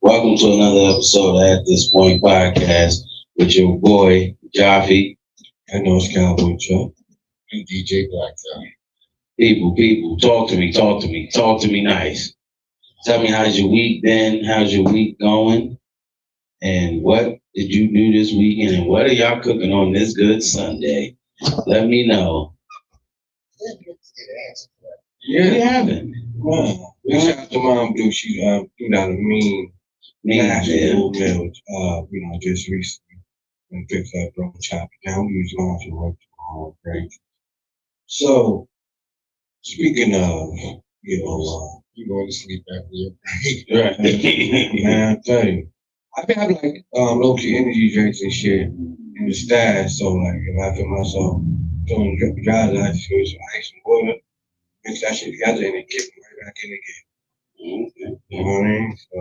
Welcome to another episode of At This Point podcast with your boy Jaffe. I know it's Cowboy Chuck. And DJ Black. People, talk to me nice. Tell me how's your week been? How's your week going? And what did you do this weekend? And what are y'all cooking on this good Sunday? Let me know. Yeah, We haven't. wow. Shout out to Mom Blue. She threw out a national meal, just recently. And fixed that bro chop it down. We was going to work tomorrow, right? So, speaking of, you going to sleep after your break. Right. Man, I tell you. I have like low key energy drinks and shit in the stash. So like if I feel myself feeling dry, I just go some ice and water, mix that shit together and then kick it right back in again. Okay. You know what I mean? So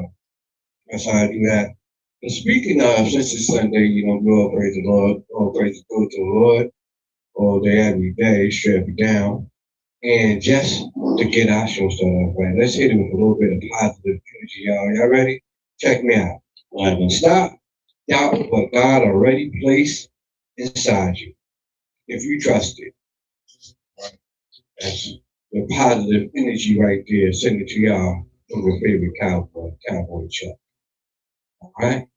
that's how I do that. And speaking of, since it's Sunday, we all praise the Lord, all praise go to the Lord, all day, every day, strap it down. And just to get our show started off right, let's hit it with a little bit of positive energy, y'all. Y'all ready? Check me out. Stop doubting what God already placed inside you. If you trust it, that's the positive energy right there. Send it to y'all from your favorite Cowboy Chuck. All right?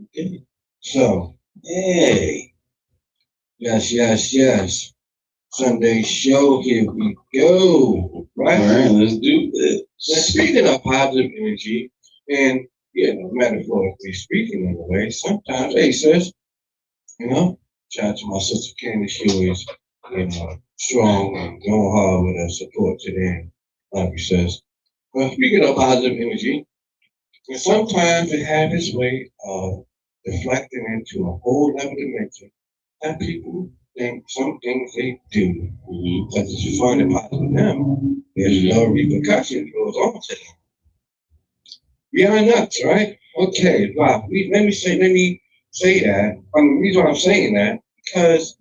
Okay. So, hey, yes. Sunday show, here we go. Right? All right, let's do this. Now, speaking of positive energy, and metaphorically speaking in a way, sometimes, hey sis, shout out to my sister Candy, she always, strong and going hard with her support to them. Love you, sis. Well, speaking of positive energy, and sometimes it has its way of deflecting into a whole other dimension that people think some things they do because it's fun and positive to them. There's no repercussion goes on to them. Beyond nuts, right? Okay, wow. Let me say that. The reason why I'm saying that because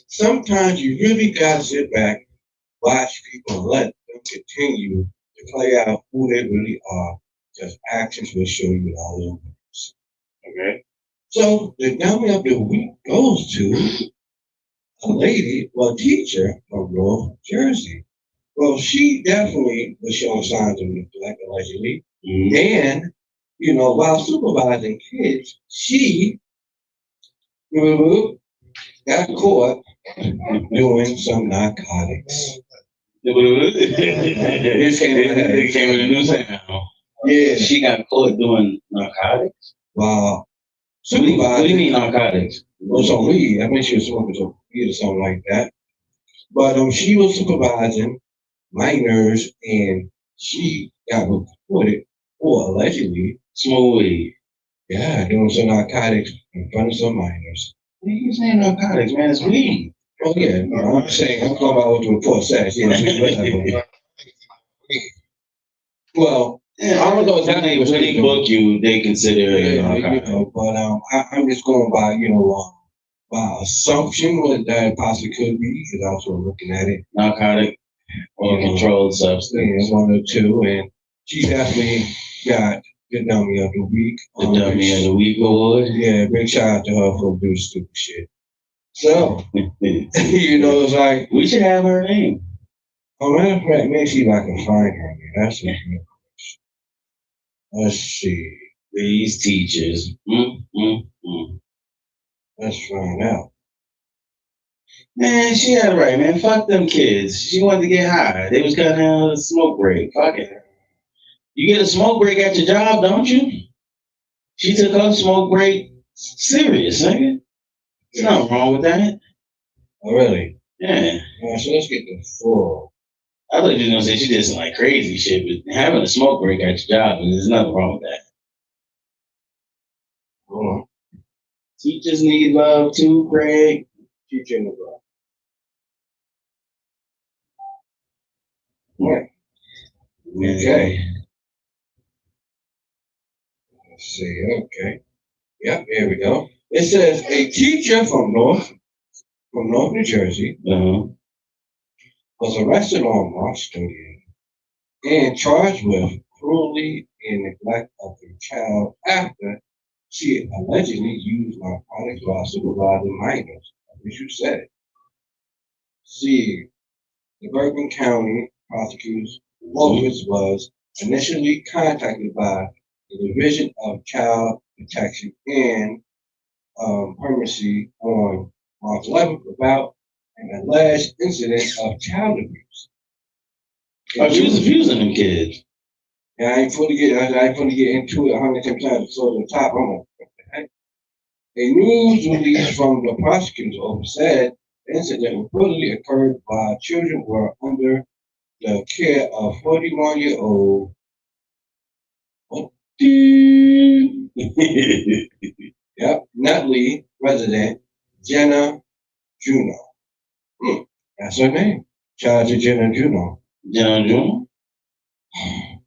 sometimes you really gotta sit back, watch people, and let them continue to play out who they really are. Because actions will show you all over. Okay. So the dummy of the week goes to a lady, teacher from North Jersey. Well, she definitely was showing signs of neglect allegedly. And, while supervising kids, she got caught doing some narcotics. This came in the news now. Yeah. She got caught doing narcotics? Wow. Supervising. What do you mean narcotics? Well, some weed. I think she was smoking some weed or something like that. But she was supervising minors and she got reported for allegedly smoke weed. Yeah, doing some narcotics in front of some minors. What are you saying narcotics, man? It's weed. Oh yeah, no, I'm talking about what the report says. Yeah, well, yeah, I don't know exactly what any book they consider narcotics. But I'm just going by assumption what that possibly could be, because also looking at it. Narcotic or controlled substance. Yeah, one or two, and she definitely got the dummy of the week. The dummy of the week award. Yeah, big shout out to her for doing stupid shit. So, it's like we should have her name. Oh, matter of fact, maybe see if I can find her. That's it. Let's see. These teachers. Let's find out. Man, she had it right, man. Fuck them kids. She wanted to get high. They was cutting out a smoke break. Fuck it. You get a smoke break at your job, don't you? She took her smoke break serious, nigga. There's nothing wrong with that. Oh, really? Yeah. So let's get the full. I thought you were gonna say she did some like crazy shit, but having a smoke break at your job, there's nothing wrong with that. Hold on. Teachers need love too, Craig. Teaching the love. Right. Okay. Let's see. Okay. Yep. Here we go. It says a teacher from North New Jersey was arrested on March 30th and charged with cruelty and neglect of a child after she allegedly used narcotics while supervising minors. As you said. See, the Bergen County prosecutor's office was initially contacted by the Division of Child Protection and Permanency on March 11th about an alleged incident of child abuse. Oh, she was abusing them kids. And I ain't fully get into it 110%. So the top, I'm like, what the heck? A news release from the prosecutor's office said the incident reportedly occurred while children were under the care of 41-year-old Nutley resident Jenna Juno. That's her name. Shout out to Jenna Juno. Jenna Juno?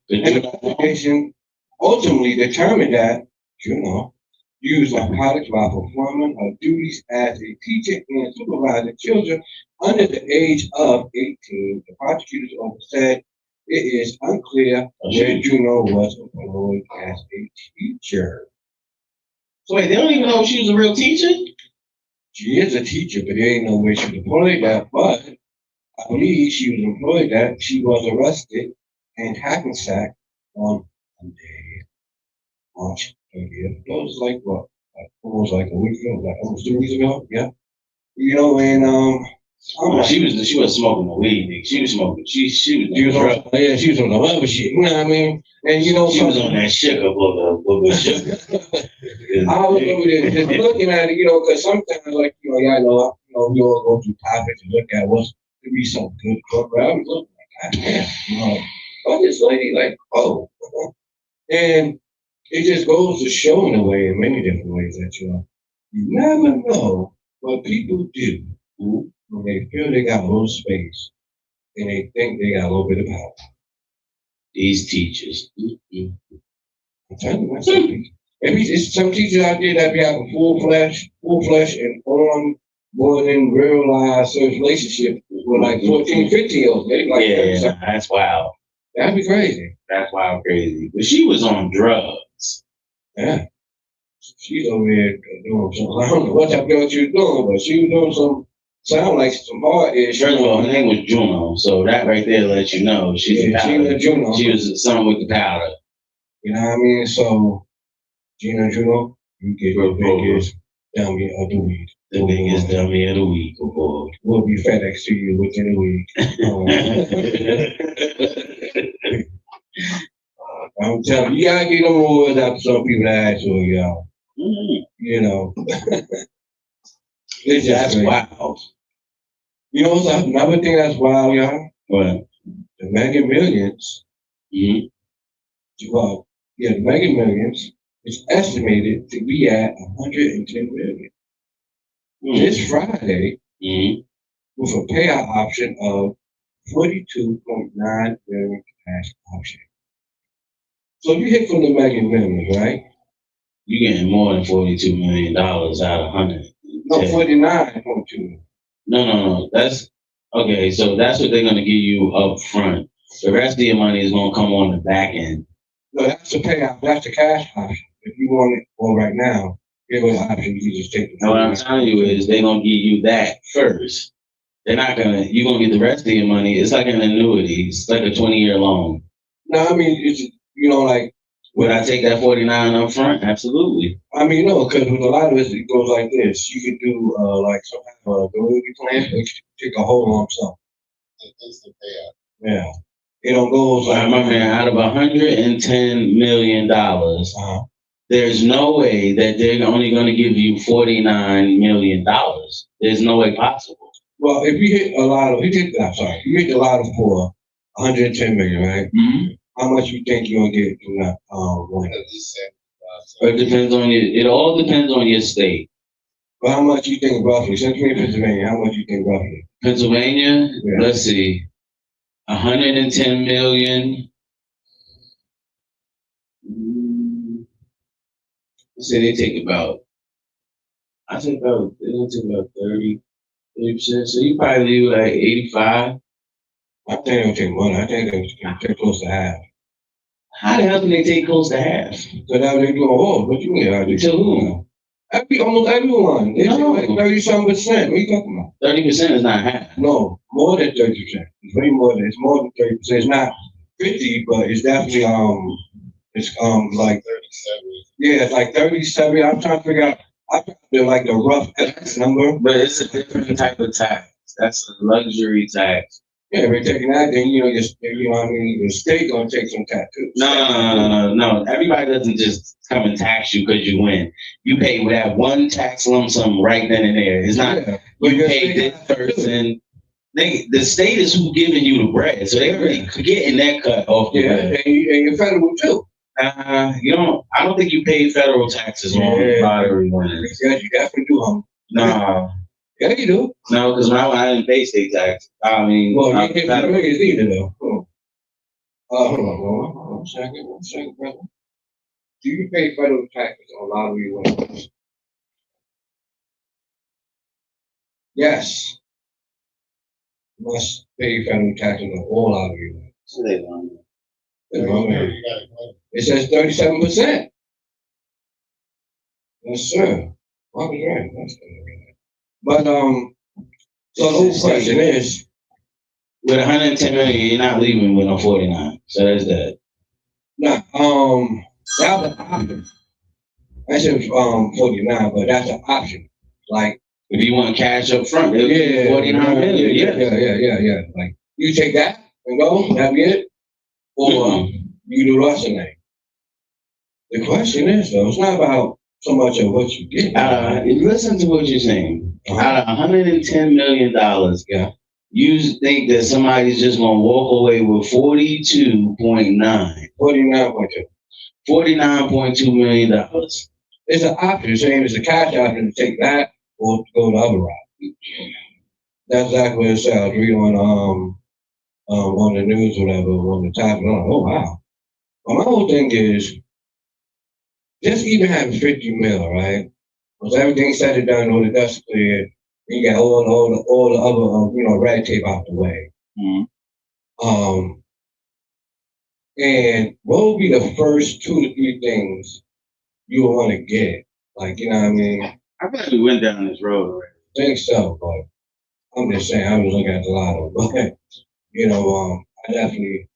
The investigation ultimately determined that Juno used narcotics while performing her duties as a teacher and supervising children under the age of 18. The prosecutor's office said it is unclear where Juno was employed as a teacher. So wait, they don't even know if she was a real teacher? She is a teacher, but they ain't know where she was employed at. But I believe she was employed at. She was arrested in Hackensack on Monday, March 30th. That was like what? Almost like a week ago, like almost 2 weeks ago. Yeah. You know, and she was smoking the weed. She was smoking. She was on, yeah, she was on the other shit. You know what I mean? And you know, she was on that sugar sugar. I was over there just looking at it, you know, because sometimes, like, you know, we all go through topics and look at what's to be some good corporate. I was looking like, God damn, you know, oh, this lady, like, oh, and it just goes to show in a way, in many different ways, that you never know what people do when they feel they got a little space and they think they got a little bit of power. These teachers. I'm telling you, that's something. It's some teachers out there that be having full flesh, and on more than real life social relationship with like 14, 15-year-olds. Like, yeah, that's wild. That'd be crazy. That's wild crazy. But she was on drugs. Yeah. She's over there doing something. I don't know what type of drugs she was doing, but she was doing some, sound like some hard ish. First of all, her name was Juno, so that right there lets you know she's Juno. She was something with the powder. You know what I mean? So, Gina Juno, you get your biggest dummy of the week. The biggest dummy of the week, boy. We'll be FedEx to you within a week. I'm telling you, you gotta get them awards after some people ask for y'all. You know. It's just wild. You know what's another thing that's wild, y'all? What? The Mega Millions. Well, yeah, the Mega Millions is estimated to be at 110 million. This Friday, with a payout option of 42.9 million cash option. So you hit from the Mega Millions, right? You're getting more than $42 million out of 100. No, 49.2. No. That's okay. So that's what they're going to give you up front. The rest of your money is going to come on the back end. No, that's the payout. That's the cash option. If you want it all right now, give us an option. You can just take it. What I'm telling you is they're going to give you that first. They're not going to, you're going to get the rest of your money. It's like an annuity. It's like a 20-year loan. No, I mean, it's, you know, like, would I take that 49 up front? Absolutely. I mean, no, because with a lot of it goes like this. You could do like some kind of annuity plan. You take a whole lump sum. Instant payout. Yeah. It don't go like, my man, out of $110 million, there's no way that they're only going to give you $49 million. There's no way possible. Well, if you hit a lot of, you hit the lotto for 110 million, right? How much you think you're gonna get from that one? It depends on it all depends on your state. But how much you think roughly? Since we're in Pennsylvania, how much you think roughly? Pennsylvania, Yeah. let's see, 110 million. Say they take about, I think about, they don't take about 30%. So you probably leave like 85. I think they don't take money. I think they take close to half. How the hell can they take close to half? So now they doing all. What you mean? How they To who? Almost everyone. They No. take like 30-some%. What are you talking about? 30% is not half. No, more than 30%. It's way more than. It's more than 30%. It's not 50, but it's definitely it's like 37. Yeah, it's like 37. I'm trying to figure out. I feel like the rough number. But it's a different type of tax. That's a luxury tax. Yeah, we're taking that, then you know what I mean, the state gonna take some tattoos. No. Everybody doesn't just come and tax you because you win. You pay that one tax lump sum right then and there. It's not you pay this person. The state is who giving you the bread, so they already getting that cut off the bread. And you're federal too. You don't. I don't think you pay federal taxes on lottery winners. Yeah, you definitely do, huh? No. Yeah, you do. No, because I didn't pay state tax. I mean, well, you can't pay millions either, though. Hold on, one second, brother. Do you pay federal taxes on lottery winners? Yes. You must pay federal taxes on all lottery winners. It says 37%. Yes, sir. But so the whole question is, with 110 million, you're not leaving with no 49. So that's that. Nah, that was an option. I said 49, but that's an option. Like if you want cash up front, it'll be 49 million. Yeah. Like you take that and go, that'd be it. Or you do the rest of it. The question is though, it's not about so much of what you get. Listen to what you're saying. Out of $110 million, you think that somebody's just gonna walk away with 42.9. 49.2. $49.2 million. It's an option, same as a cash option to take that or to go the other route. That's exactly what it says. Read on the news or whatever, on the top. Oh wow. Well, my whole thing is just even having 50 mil, right? Once everything's said and done, all the dust cleared, you got all the other red tape out the way. Mm-hmm. And what would be the first 2 to 3 things you would want to get? Like, you know what I mean? I bet we went down this road already. I think so, but I'm just saying, I was looking at the lotto, but I definitely,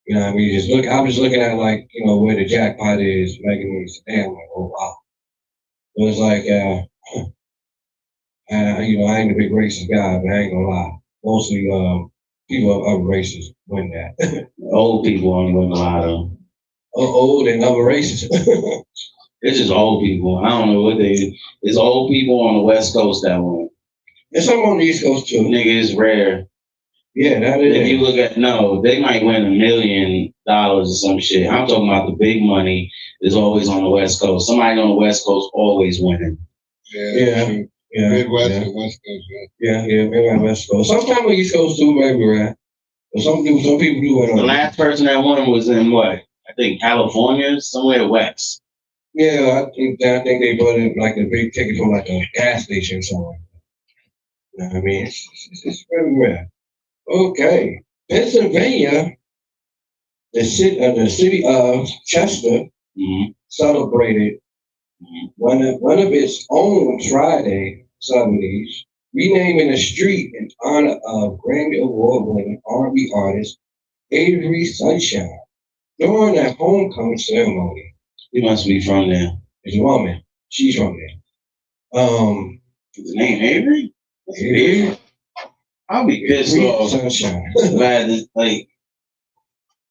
what I mean? I'm just looking at like, where the jackpot is, making me stand like, oh wow. It was like, I ain't a big racist guy, but I ain't gonna lie. Mostly, people of other races win that. Old people only win the lotto. Old and other races. It's just old people. I don't know what it's old people on the West Coast that win. There's some on the East Coast too. Nigga, it's rare. Yeah, that is. If you look at, they might win $1 million or some shit. I'm talking about the big money is always on the West Coast. Somebody on the West Coast always winning. Yeah. Midwest and West Coast. Yeah, Midwest and West Coast. Sometimes on the East Coast too, maybe, right? But some people do win. The last person that won was in what? I think California, somewhere west. Yeah, I think they bought it like a big ticket from like a gas station somewhere. You know what I mean? It's very rare. Okay. Pennsylvania, the city of Chester celebrated one of its own Friday celebrities, renaming a street in honor of Grammy Award-winning R&B artist Avery Sunshine during a homecoming ceremony. You must be from there. It's a woman. She's from there. His name Avery? Avery? I'll be pissed off. Sunshine.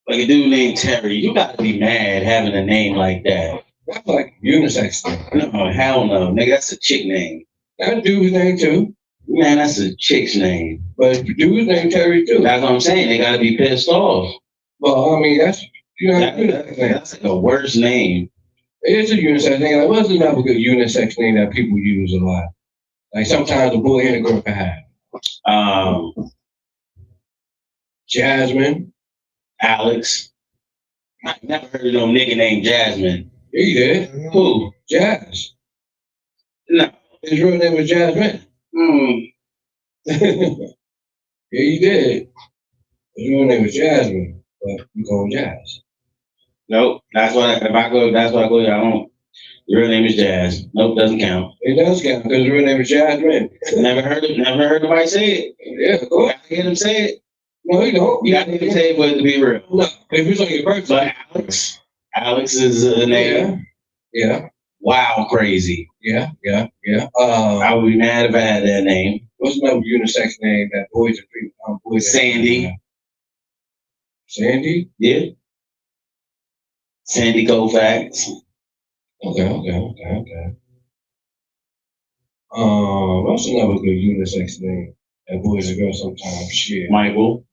like a dude named Terry. You gotta be mad having a name like that. That's like unisex thing. No, hell no. Nigga, that's a chick name. That dude's name too. Man, that's a chick's name. But the dude's name Terry too. That's what I'm saying. They gotta be pissed off. Well, I mean, that's that's like a worse name. It is a unisex name. Like, what's another good unisex name that people use a lot? Like sometimes a boy and a girl can have. Jasmine. Alex. I've never heard of no nigga named Jasmine. Yeah, you did. Who? Jazz. No. His real name was Jasmine. Yeah, you did. His real name was Jasmine, but you call him Jazz. Nope. That's what if I go. That's what I go. I don't. Your real name is Jazz. Nope, doesn't count. It does count because his real name is Jasmine. Never heard nobody say it. Yeah, You gotta hear them say it. no, you don't. You gotta hear them say it for it to be real. No, if it's on your birthday. But Alex is a name. Yeah. Wow, crazy. Yeah. I would be mad if I had that name. What's another unisex name that boys and people? Sandy. Sandy? Yeah. Sandy Koufax. Okay. What's another good unisex name that boys and girls sometimes share? Michael.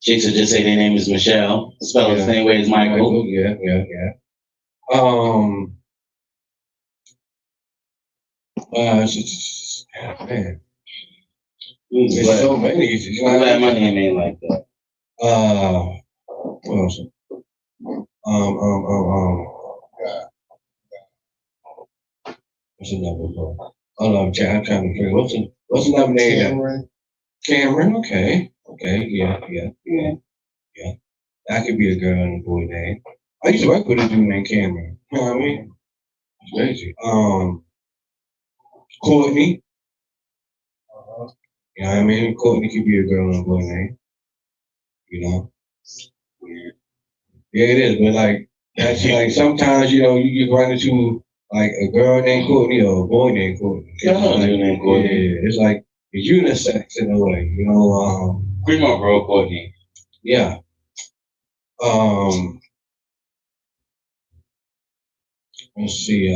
Chicks will just say their name is Michelle. Spell it the same way as Michael. Yeah. Man. There's so many. I'm glad my name ain't like that. What else? What's another one? Oh no, I'm trying to figure. What's another name? Cameron. Okay. Yeah. That could be a girl and a boy name. I used to work with a dude named Cameron. You know what I mean? It's crazy. Courtney. You know what I mean? Courtney could be a girl and a boy name. You know? Weird. Yeah, it is, but like that's like sometimes, you run into like a girl named Courtney or a boy named Courtney. Named Courtney. Yeah, it's like unisex in a way, Pretty much, bro, Courtney. Yeah. Let's see,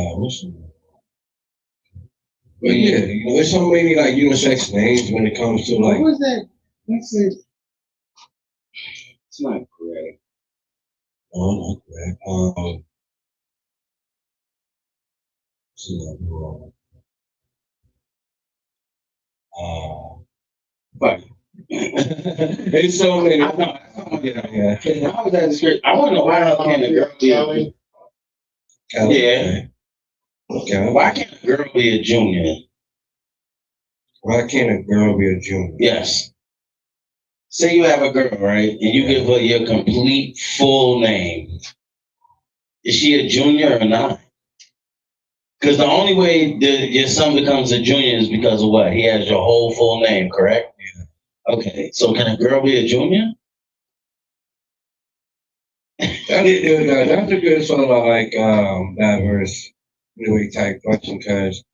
but yeah, there's so many like unisex names when it comes to like. What was that? That's it. It's not correct. Oh, not correct. But there's so many. I was at the script. I want to know why can't a girl be a Yeah. Okay. Why can't a girl be a junior? Why can't a girl be a junior? Yes. Say you have a girl, right, and you give her your complete full name. Is she a junior or not? Because the only way that your son becomes a junior is because of what? He has your whole full name, correct? Yeah. Okay. So can a girl be a junior? That's a good sort of like diverse type question because.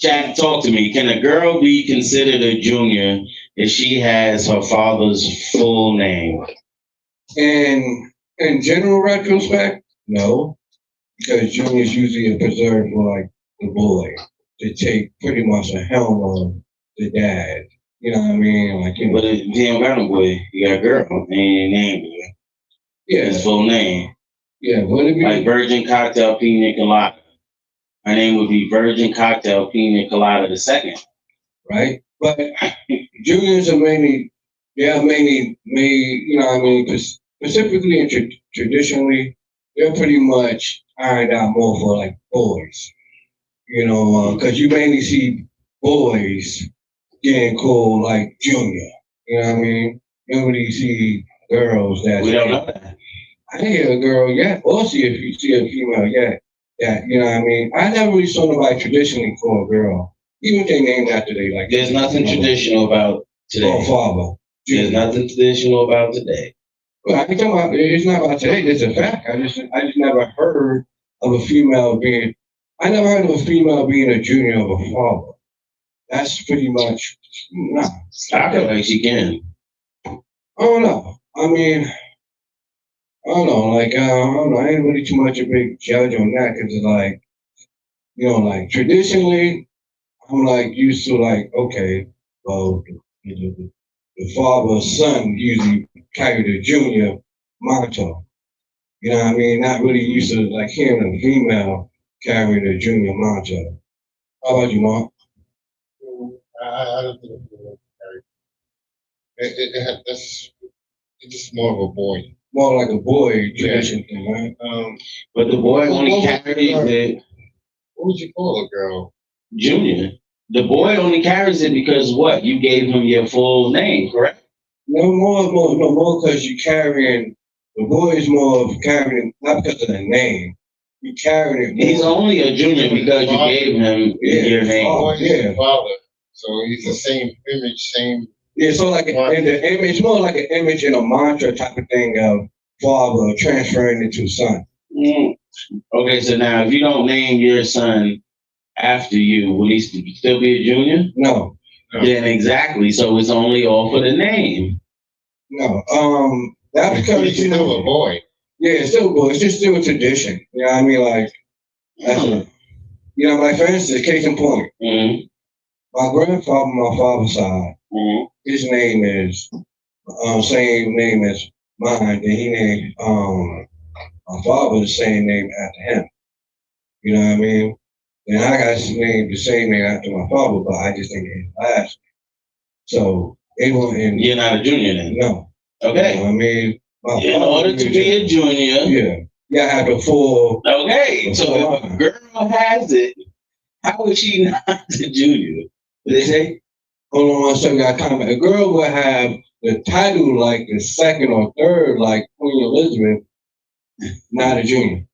Jack, talk to me. Can a girl be considered a junior if she has her father's full name? In general retrospect, no, because juniors usually are preserved for like the boy to take pretty much a helm on the dad. You know what I mean? But if you don't got a boy, you got a girl, and your name, yeah, his full name. Yeah, would it be like Virgin Cocktail Pina Colada? My name would be Virgin Cocktail Pina Colada II. Right? But juniors are mainly made, specifically and traditionally, they're pretty much ironed out more for like boys. Because you mainly see boys getting called like junior. You know what I mean? You don't really see girls that. We don't know that. I didn't hear a girl yet, or see a female yet. Yeah, you know what I mean? I never really saw nobody traditionally call a girl, even if they named after they like. There's nothing traditional about today. Or father. There's nothing traditional about today. Well, I can tell you, it's not about today. It's a fact. I just never heard of a female being. I never heard of a female being a junior of a father. That's pretty much nah. I feel like she can. I don't know. I mean. I don't know, I ain't really too much a big judge on that because it's like, traditionally, I'm like used to like, okay, well, the father or son usually carry the junior mantle. You know what I mean? Not really used to like hearing a female carrying a junior mantra. How about you, Mark? I don't think that's it's just more of a boy. More like a boy tradition thing, right? But the boy only what carries it, would you call a girl? Junior. The boy only carries it because what? You gave him your full name, correct? No more because you carrying the boy is more of carrying not because of the name. You carrying it. He's only a junior because you gave him your name. Boy is the father, so he's the same image, same. Yeah, so like in the image, more like an image in a mantra type of thing of father transferring it to son. Mm. Okay, so now if you don't name your son after you, will he still be a junior? No, Then exactly. So it's only all for the name. no. That's because He's still a boy. yeah, it's still a boy. It's just still a tradition. You know what I mean? Like that's a, you know, like for instance, case in point, Mm-hmm. my grandfather, on my father's side, Mm-hmm. his name is same name as mine, and he named my father the same name after him. You know what I mean? And I got named the same name after my father, but I just didn't get his last. So it wasn't. You're not a junior then. No. Okay. You know what I mean, my In order to be a junior. yeah, yeah, I have the full. Okay. So if a girl has it, how is she not a junior? What they say? Hold on one second, I comment. A girl will have the title like the second or third, like Queen Elizabeth, not a junior.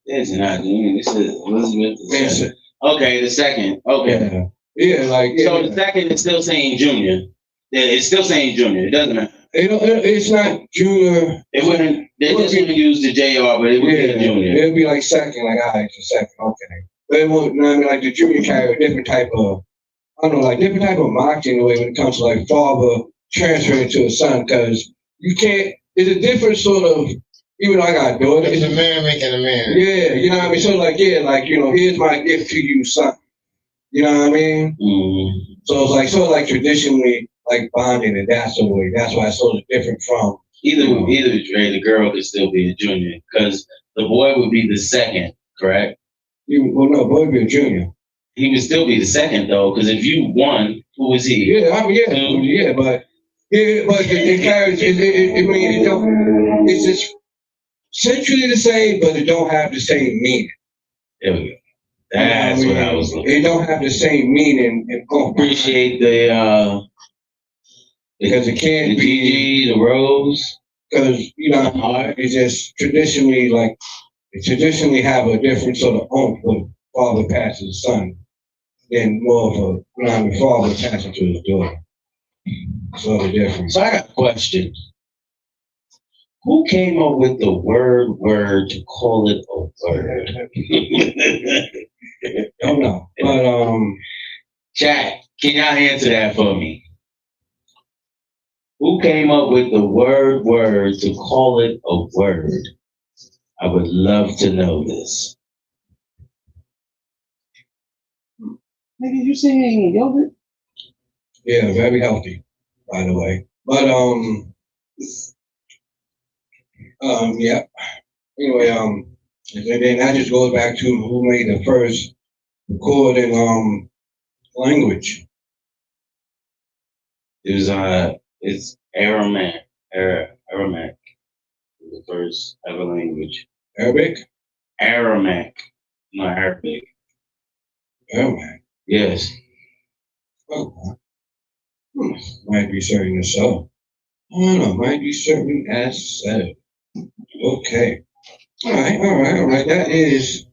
It's not junior. This is Elizabeth. Yes. Okay, the second. Okay. Yeah, like yeah. So the second is still saying junior. Yeah, it's still saying junior. It doesn't matter. It's not junior. It wouldn't. They just wouldn't use the JR, but it would be a junior. It'd be like second, like all right, it's a second, okay. But it won't. You know what I mean, like the junior carry a different type of. I don't know, like different type of marketing the way when it comes to like father transferring to a son, because you can't. It's a different sort of. Even though I got a daughter, It's a man making a man. Yeah, you know what I mean. So like, yeah, like you know, here's my gift to you, son. You know what I mean? Mm-hmm. So it's like sort of like traditionally like bonding, and that's the way. That's why it's sort of different from either way, the girl could still be a junior because the boy would be the second, correct? Well, no, boy would be a junior. He would still be the second though, because if you won, who was he? Yeah, I mean, yeah, but the carriage, I mean, it don't. It's just centrally the same, but it don't have the same meaning. There we go. That's what I was looking. It don't have the same meaning. Appreciate the because it can't be the rose. Because you know, it's just traditionally like they traditionally have a different sort of oomph when father passes son than more of a you know, I mean, father passing to his daughter. Sort of different. So I got a question. Who came up with the word to call it a word? Don't know. But chat, can y'all answer that for me? Who came up with the word to call it a word? I would love to know this. Maybe you saying yogurt? Yeah, very healthy, by the way. But yeah. Anyway, and then that just goes back to who made the first recorded language. It was it's Aramaic. Aramaic. The first ever language. Arabic? Aramaic, not Arabic. Aramaic. Yes. Oh, might be certain as so. I don't know, might be certain as so. Okay. All right. That is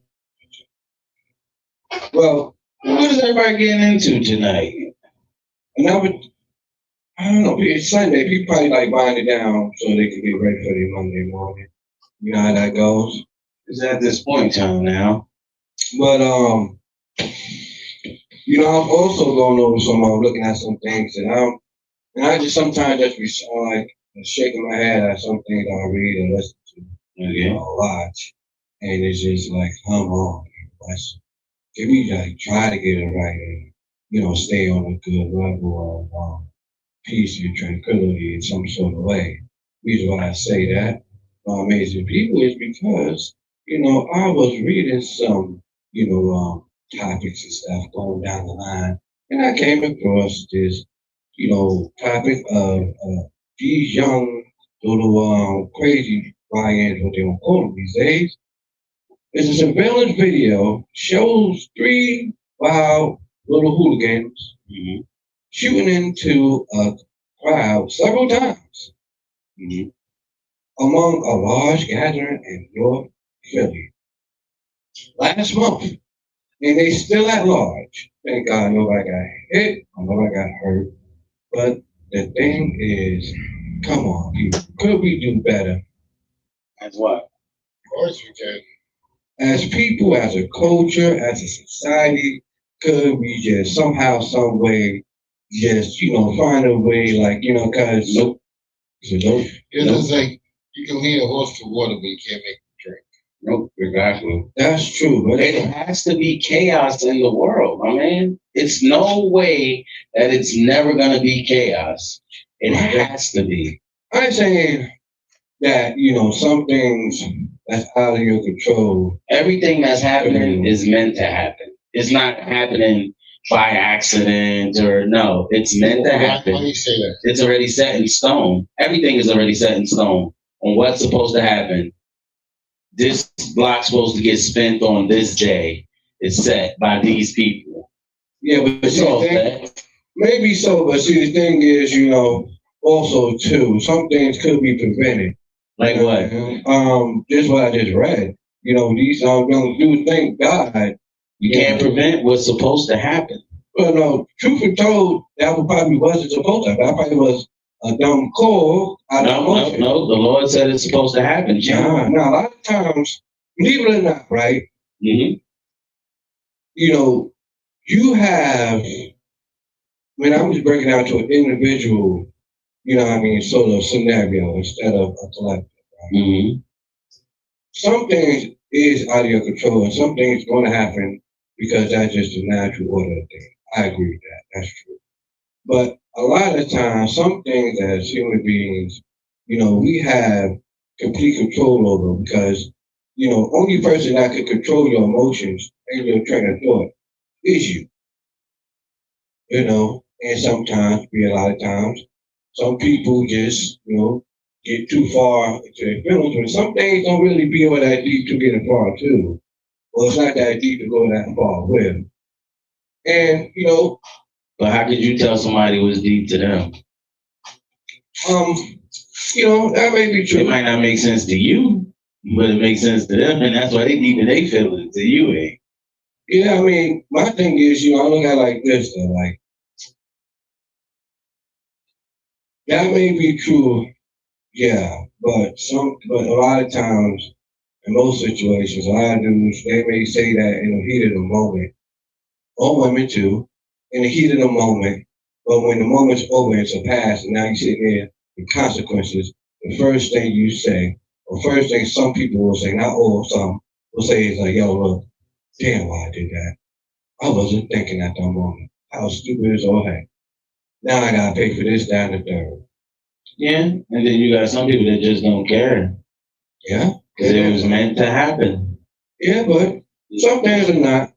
well. What is everybody getting into tonight? Another. I don't know. It's Sunday. People probably like wind it down so they can get ready for their Monday morning. You know how that goes. It's at this point in time now. But you know, I'm also going over some. I'm looking at some things, and I just sometimes just be like shaking my head at some things I read and listen to, watch, and it's just like, come on, can we like try to get it right and you know stay on a good level of peace and tranquility in some sort of way? reason why I say that amazing people is because, I was reading some, topics and stuff going down the line, and I came across this, topic of these young little crazy YNs, what they want to call them these days. It's a surveillance video shows three wild little hooligans shooting into a crowd several times among a large gathering in North Philly last month. And they still at large. Thank God nobody got hit or nobody got hurt. But the thing is, come on, people, could we do better? That's what. Of course we can. As people, as a culture, as a society, could we just somehow, some way, just, find a way, like, because nope. So nope. It's Nope. just like you can lead a horse to water, but you can't make it drink. Nope, exactly. That's true. But It has to be chaos in the world, I mean. It's no way that it's never gonna be chaos. It has to be. I'm saying that, some things that's out of your control. Everything that's happening is meant to happen. It's not happening by accident or no. It's meant to Why happen. do you say that? It's already set in stone. Everything is already set in stone on what's supposed to happen. This block's supposed to get spent on this day. It's set by these people. Yeah, but It's see, all the thing, set. maybe so, but see, the thing is, also too, some things could be prevented. Like what? This is what I just read. These young dudes, thank God. You can't prevent what's supposed to happen. Well, no, truth be told, that probably wasn't supposed to happen. That probably was a dumb call out of No, emotion. the Lord said it's supposed to happen, John. Now, a lot of times, believe it or not, right? Mm-hmm. You have, when I'm just breaking down to an individual, sort of scenario instead of a collective. Mm-hmm. Some things is out of your control, and some things going to happen because that's just the natural order of things. I agree with that. That's true. But a lot of times, some things as human beings, we have complete control over because, only person that can control your emotions and your train of thought is you. And sometimes, a lot of times, some people just, get too far into their feelings when some things don't really be all that deep to get far to. Well, it's not that deep to go that far with. And, But how could you tell somebody was deep to them? that may be It true. might not make sense to you, but it makes sense to them, and that's why they deep in their feelings. To you, eh? Yeah, my thing is, I look at it like this, though, like, that may be true, yeah, but a lot of times, in most situations, a lot of dudes, they may say that in the heat of the moment, or women too, in the heat of the moment, but when the moment's over, it's a past, and now you sit there, the consequences, the first thing you say, or first thing some people will say, not all, some will say is like, yo, look, damn why I did that. I wasn't thinking at that moment. How stupid is all that? Now I gotta pay for this, that, and the third. Yeah, and then you got some people that just don't care Yeah? because it was meant to happen. Yeah, but some things are not.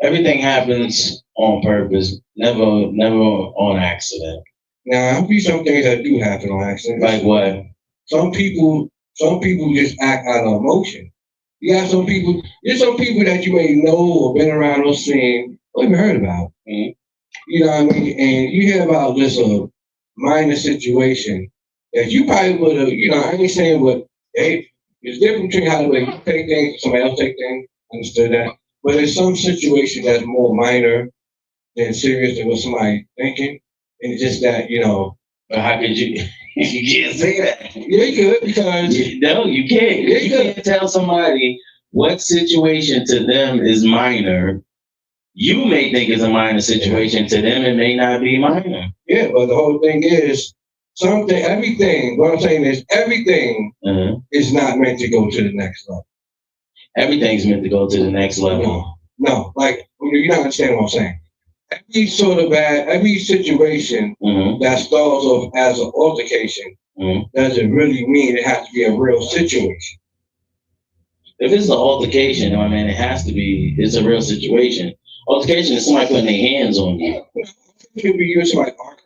Everything happens on purpose, never on accident. Now, I'll be some things that do happen on accident. Like what? Some people just act out of emotion. There's some people that you may know or been around or seen or even heard about. Mm-hmm. You know what I mean? And you hear about just a minor situation that you probably would have, I ain't saying what, hey, it's different between how the way you take things, somebody else take things, understood that. But there's some situation that's more minor than serious than what somebody thinking. And it's just that, But how could you? You can't say that. Yeah, you could because No, you can't. Yeah, You can't tell somebody what situation to them is minor. You may think it's a minor situation. To them, it may not be minor. yeah, but the whole thing is everything. What I'm saying is everything is not meant to go to the next level. Everything's meant to go to the next level. No, like you don't understand what I'm saying. Every situation that starts off as an altercation doesn't really mean it has to be a real situation. If it's an altercation, I mean, it has to be. It's a real situation. Altercation is somebody putting their hands on you. It could be you and somebody arguing.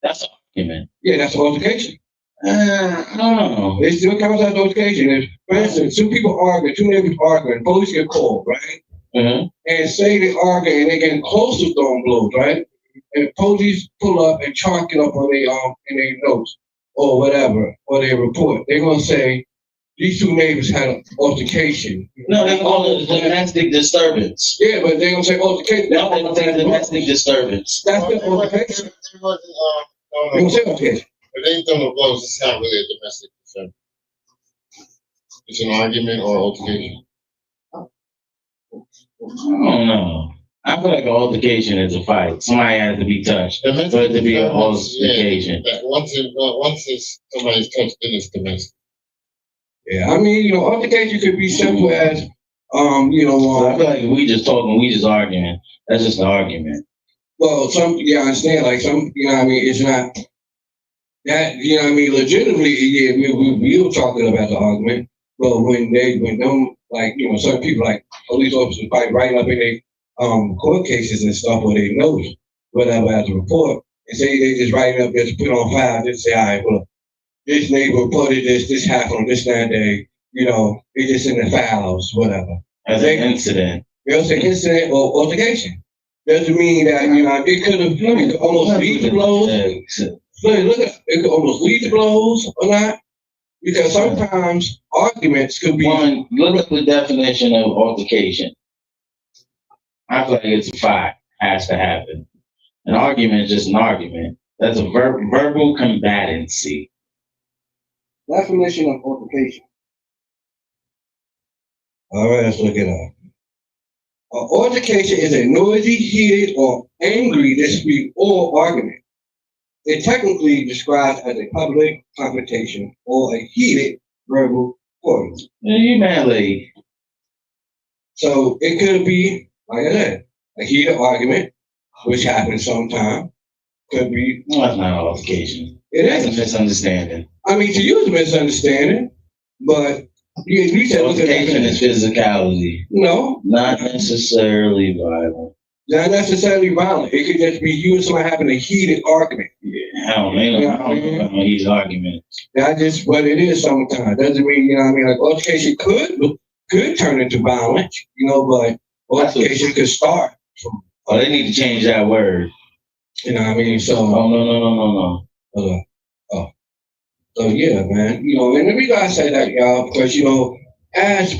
That's an argument. Yeah, that's an altercation. I don't know. It still counts as altercation. If, for instance, two people arguing, two neighbors arguing, police get called, right? And say they argue and they getting close to throwing blows, right? And police pull up and chalk it up on their in their notes or whatever, or their report. They're gonna say these two neighbors had an altercation. No, they call it domestic disturbance. Yeah, but they're gonna say altercation. No, they don't say domestic disturbance. That's the altercation. They're gonna say altercation. If they ain't throwing no blows, it's not really a domestic disturbance. It's an argument or altercation. I don't know. I feel like an altercation is a fight. Somebody has to be touched for it to be an altercation. Yeah, once somebody's touched, then it's domestic. Yeah, I mean, altercation could be simple as, I feel like if we just talking, we just arguing. That's just an argument. Well, I understand. Like it's not that, legitimately, yeah, we were talking about the argument. But when them, certain people, like police officers, fight right up in their court cases and stuff, where they know whatever as a report, and say they just write it up, just put on file, just say, all right, well, this neighbor reported this happened on this that day, it's just in the files, whatever. As an incident. They'll say incident or altercation. Doesn't mean that, it could almost lead to blows. It could almost lead to blows or not. Because sometimes arguments could be. One, look at the definition of altercation. I feel like it's a fight, has to happen. An argument is just an argument. That's a verbal combatancy. Definition of altercation. All right, let's look it up. Altercation is a noisy, heated, or angry dispute or argument. It technically describes as a public confrontation or a heated verbal quarrel. Yeah, you mad lady. So it could be, like I said, a heated argument, which happens sometimes. Could be. No, that's not an altercation. That's a misunderstanding. I mean, to you it's a misunderstanding, but you said altercation is physicality. No. Not necessarily violent. Not necessarily violent. It could just be you and somebody having a heated argument. Yeah, I don't know about heated arguments. That's just what it is sometimes. Doesn't mean, like altercation could turn into violence, but altercation could start from. Oh, they need to change that word. You know what I mean? So. Oh, no. So yeah, man. And the reason I say that, y'all, because as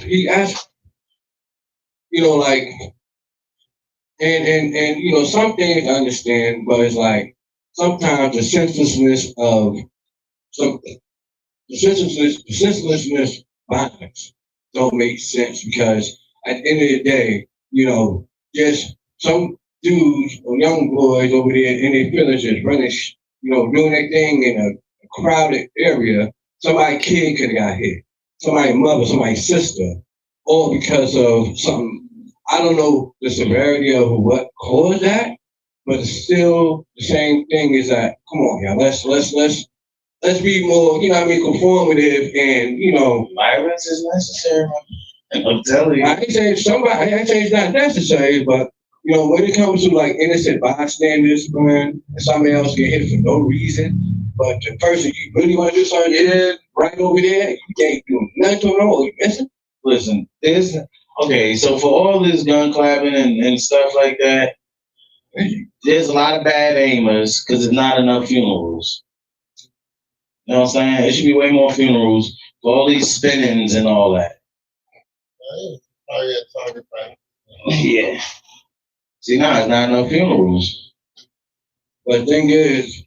and some things I understand, but it's like sometimes the senselessness violence don't make sense because at the end of the day, just some dudes or young boys over there in their villages running, doing their thing in a crowded area, somebody's kid could have got hit, somebody's mother, somebody's sister, all because of something. I don't know the severity of what caused that, but it's still the same thing is that, come on, y'all, let's be more, conformative and, violence is necessary. And I'm telling you. I ain't saying it's not necessary, but, when it comes to like innocent bystanders, man, and somebody else get hit for no reason, but the person you really want to do something, right over there, you can't do nothing to them, or you missing. Listen, okay, so for all this gun clapping and stuff like that, there's a lot of bad aimers because there's not enough funerals. You know what I'm saying? There should be way more funerals for all these spinnings and all that. Yeah. See, now it's not enough funerals. But the thing is,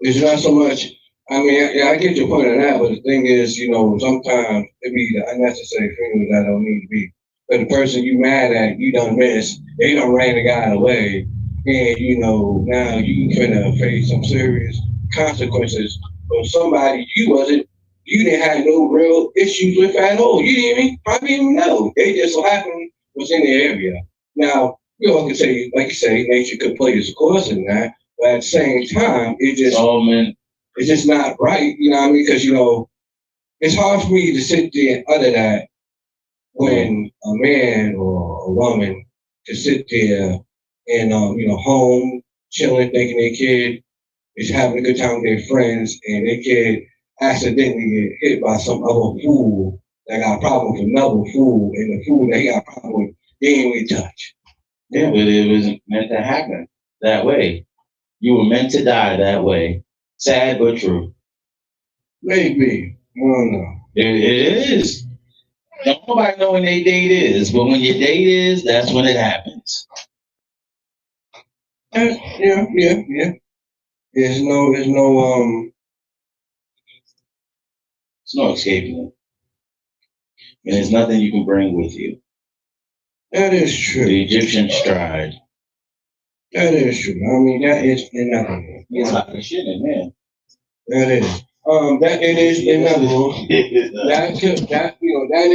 it's not so much. I mean, I get your point on that, but the thing is, sometimes it be the unnecessary funerals that don't need to be. But the person you mad at, you done miss, they done ran the guy away, and now you finna face some serious consequences from somebody you didn't have no real issues with at all. You didn't probably even know. They just so happened was in the area. Now, you all can say, like you say, nature could play its course in that, but at the same time, it just Solomon it's just not right. You know what I mean? Because it's hard for me to sit there and utter that when a man or a woman can sit there and home chilling, thinking their kid is having a good time with their friends, and their kid accidentally get hit by some other fool that got a problem with another fool, and the fool that he got a problem with, they ain't really touch. Yeah, but it was meant to happen that way. You were meant to die that way. Sad but true. Maybe. I don't know. It is. Don't nobody know when their date is, but when your date is, that's when it happens. Yeah. There's no There's no escaping it. And there's nothing you can bring with you. That is true. The Egyptians tried. That is true. I mean, that is inevitable. There's a lot of shit in there. That is. That it is inevitable. That is inevitable. That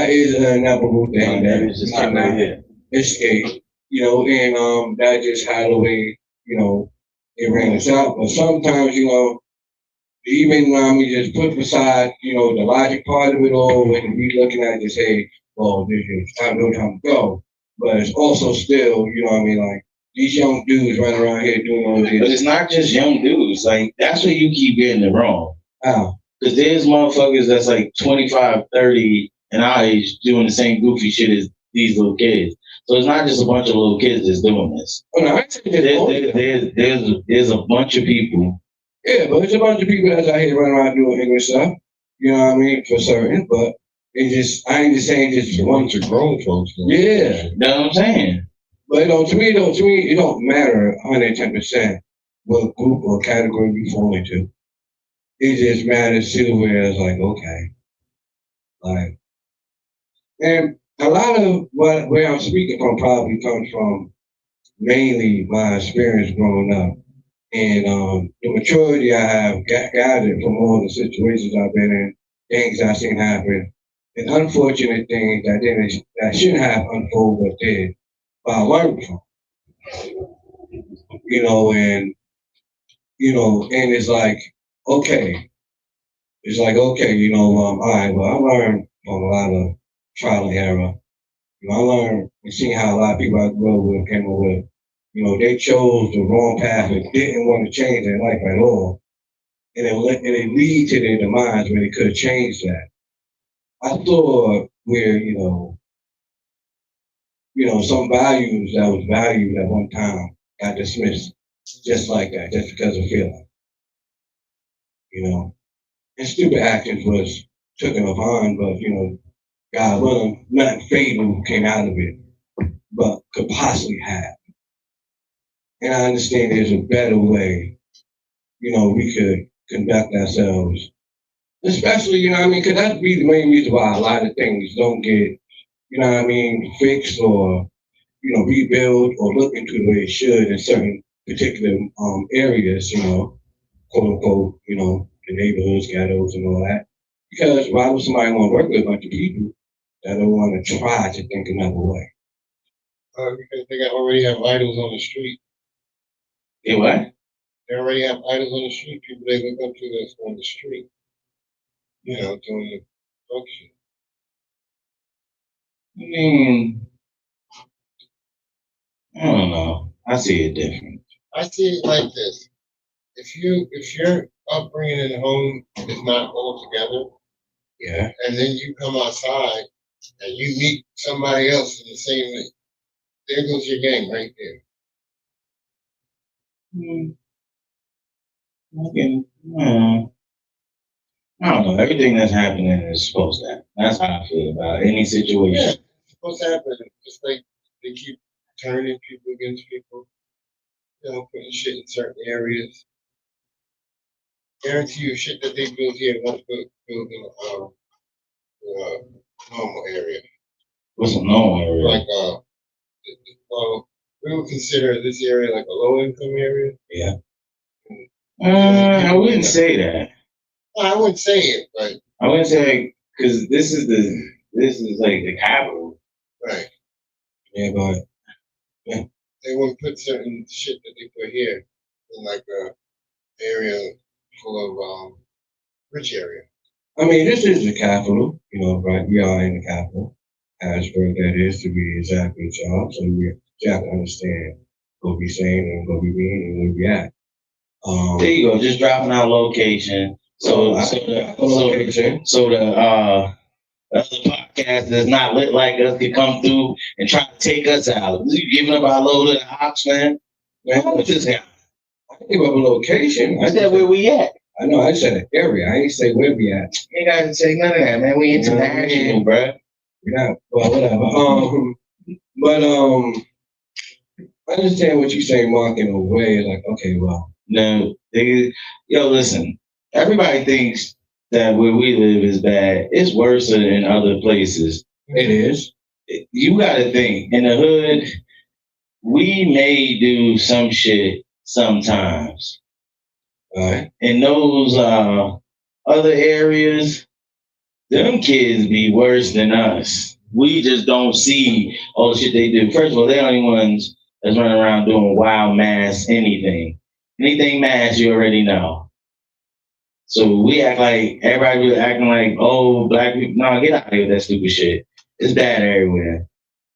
is an inevitable thing that is just not right here. escape. And that just had a way. It ran us out. But sometimes, even we just put aside, the logic part of it all, and we looking at it and say, well, this is time to go. But it's also still, like these young dudes running around here doing all this. But it's not just young dudes. Like, that's where you keep getting it wrong. How? Because there's motherfuckers that's like 25, 30 and our age doing the same goofy shit as these little kids. So it's not just a bunch of little kids that's doing this. Oh, no, I think There's a bunch of people. Yeah, but it's a bunch of people that's out here running around doing English stuff. You know what I mean? For certain, but I ain't just saying just a bunch of grown folks. Yeah. That's what I'm saying. But to me, it don't matter 110% what group or category you fall into. It just matters to where it's like, okay. Like, and a lot of where I'm speaking from probably comes from mainly my experience growing up. And the maturity I have gathered from all the situations I've been in, things I've seen happen, and unfortunate things that shouldn't have unfolded but did, but I learned from. And it's like, okay. It's like, okay, all right, well, I learned from a lot of trial and error. I learned and seeing how a lot of people I grew up with came up with. They chose the wrong path and didn't want to change their life at all. And it lead to their demise when they could have changed that. I saw where, some values that was valued at one time got dismissed just like that, just because of feeling. And stupid actions was taken upon, but, God willing, nothing fatal came out of it, but could possibly have. And I understand there's a better way, we could conduct ourselves. Especially, because that'd be the main reason why a lot of things don't get, fixed or, rebuilt or looked into the way it should in certain particular areas, quote unquote, the neighborhoods, ghettos, and all that. Because why would somebody want to work with a bunch of people that don't want to try to think another way? Because they already have idols on the street. Yeah, what? They already have idols on the street, people they look up to that's on the street, doing the function. I mean, I don't know. I see it different. I see it like this. If your upbringing in the home is not all together, yeah, and then you come outside and you meet somebody else in the same way, there goes your game right there. Okay. I don't know. Everything that's happening is supposed to happen. That's how I feel about any situation. Yeah, it's supposed to happen. Just like they keep turning people against people, putting shit in certain areas. Guarantee you, shit that they built here won't build in normal area. What's a normal area? Like, we would consider this area like a low income area. Yeah. I wouldn't say that. I wouldn't say it, but I wouldn't say because this is like the capital. Right. Yeah, but they wouldn't put certain shit that they put here in like a area full of rich area. I mean, this is the capital, right? We are in the capital. Harrisburg, that is, to be exactly y'all. So we have to understand what we saying and what we mean and where we at. There you go, just dropping our location. So the other podcast that's not lit like us can come through and try to take us out. You giving up our load of the ops, man? How much is that? I can give up a location. I said where we at. I know, I said an area. I ain't say where we at. You ain't got to say none of that, man. We international, bro. Yeah, well, whatever. I understand what you're saying, Mark, in a way. Like, okay, well. No, listen. Everybody thinks that where we live is bad. It's worse than other places. It is. You got to think, in the hood, we may do some shit sometimes. Right. In those other areas, them kids be worse than us. We just don't see all the shit they do. First of all, they're the only ones that's running around doing wild mass anything. Anything mass, you already know. So we act like, everybody be acting like, oh, black people. No, get out of here with that stupid shit. It's bad everywhere.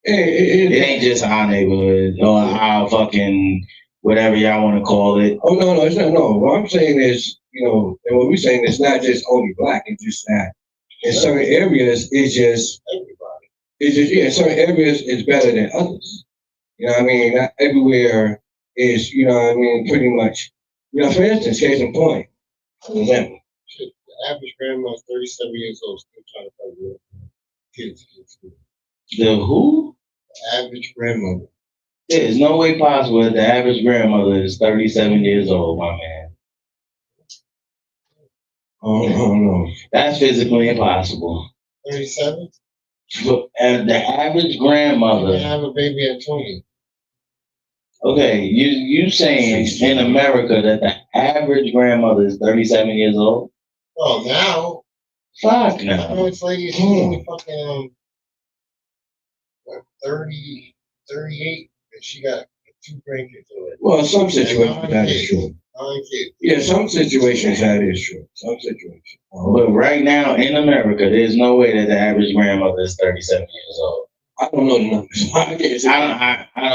It ain't just our neighborhood or our fucking whatever y'all want to call it. Oh, no, it's not. No, what I'm saying is, and what we're saying is not just only black. It's just that in certain areas, it's just everybody. It's just, in certain areas, it's better than others. You know what I mean? Not everywhere is, pretty much, for instance, case in point. For example. Shit, the average grandma is 37 years old, still trying to find kids in school. The who? The average grandmother. There's no way possible that the average grandmother is 37 years old, my man. Oh, no. That's physically impossible. 37? But the average grandmother. You have a baby at 20. Okay, you saying in America that the average grandmother is 37 years old? Well, now. Fuck I no. know it's like she's only fucking 30, 38, and she got 2 grandkids already. Well, some situations that is true. 9 kids. Yeah, some situations that is true. Some situations. But right now in America, there's no way that the average grandmother is 37 years old. I don't know the numbers. I don't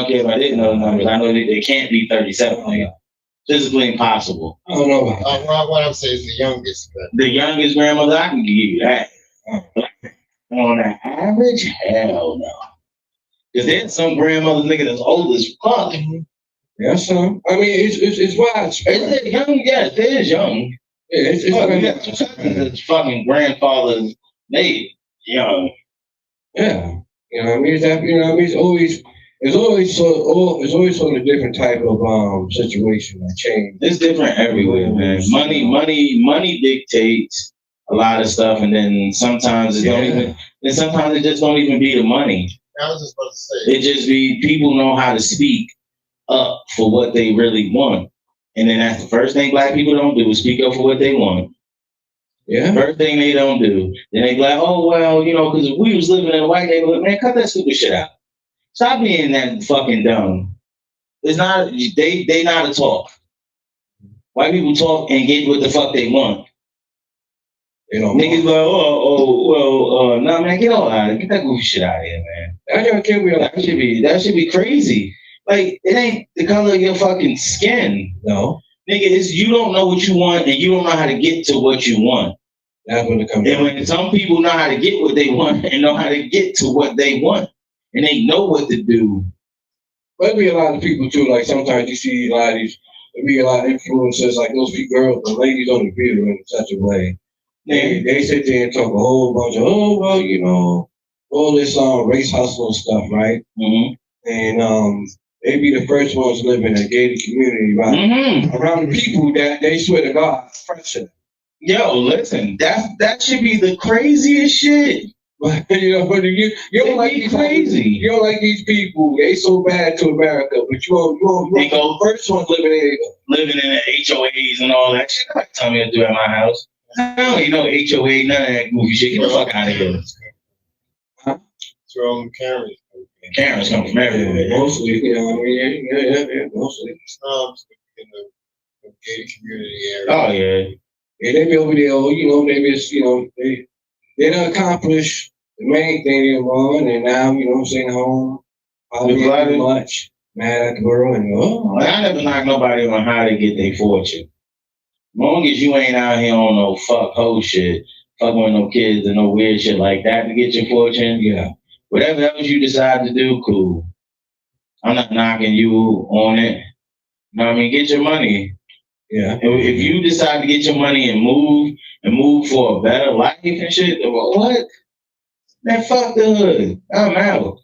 care if I didn't know the numbers. I know that they can't be 37. Like, physically impossible. I don't know about that. What I'm saying is the youngest. The youngest grandmother, I can give you that. On the average, hell no. Because there's some grandmothers, nigga, that's old as fuck. Yeah, son. I mean, it's widespread. Is it young? Yes, it is young. Yeah, it's fucking grandfather's made young. Yeah. You know what I mean? It's always sort of different type of situation that change. It's different everywhere, man. Money dictates a lot of stuff, and then sometimes it don't even. Then sometimes it just don't even be the money. I was just about to say. It just be people know how to speak up for what they really want, and then that's the first thing black people don't do is speak up for what they want. Yeah. First thing they don't do. Then they be like, oh, well, because we was living in a white neighborhood, man, cut that stupid shit out. Stop being that fucking dumb. It's not, they know how to talk. White people talk and get what the fuck they want. Niggas like, nah, man, get that goofy shit out of here, man. That should be crazy. Like, it ain't the color of your fucking skin. No. Nigga, you don't know what you want and you don't know how to get to what you want. That's when it comes. And when some people know how to get what they want and know how to get to what they want, and they know what to do. But there be a lot of people too. Like sometimes you see a lot of these. There be a lot of influencers, like those girls, the ladies on the video in such a way. They sit there and talk a whole bunch of, all this race hustle stuff, right? Mm-hmm. And they be the first ones living in a gated community, right? Mm-hmm. Around the people that they swear to God pressure. Yo, listen, that should be the craziest shit. But you don't like these crazy. You don't like these people. They so bad to America, but you go first ones living in the HOAs and all that shit. Nobody tell me to do at my house. I don't even know HOA, none of that goofy shit. Get the fuck out of here. Huh? Throw them cameras. Karens come from everywhere. Mostly, you know, I mean, yeah, mostly. Snobs in the gated community area. Oh yeah. Yeah, they be over there, you know, maybe it's, you know, they done accomplish the main thing they want, and now, you know what I'm saying, home, probably There's a lot too of- much, mad at the world, and Like, I never knock nobody on how they get their fortune. As long as you ain't out here on no fuck hoe shit, fucking with no kids and no weird shit like that to get your fortune, yeah, whatever else you decide to do, cool. I'm not knocking you on it. You know what I mean? Get your money. yeah. If you decide to get your money and move for a better life and shit, well, what? Man, fuck the hood. I'm out.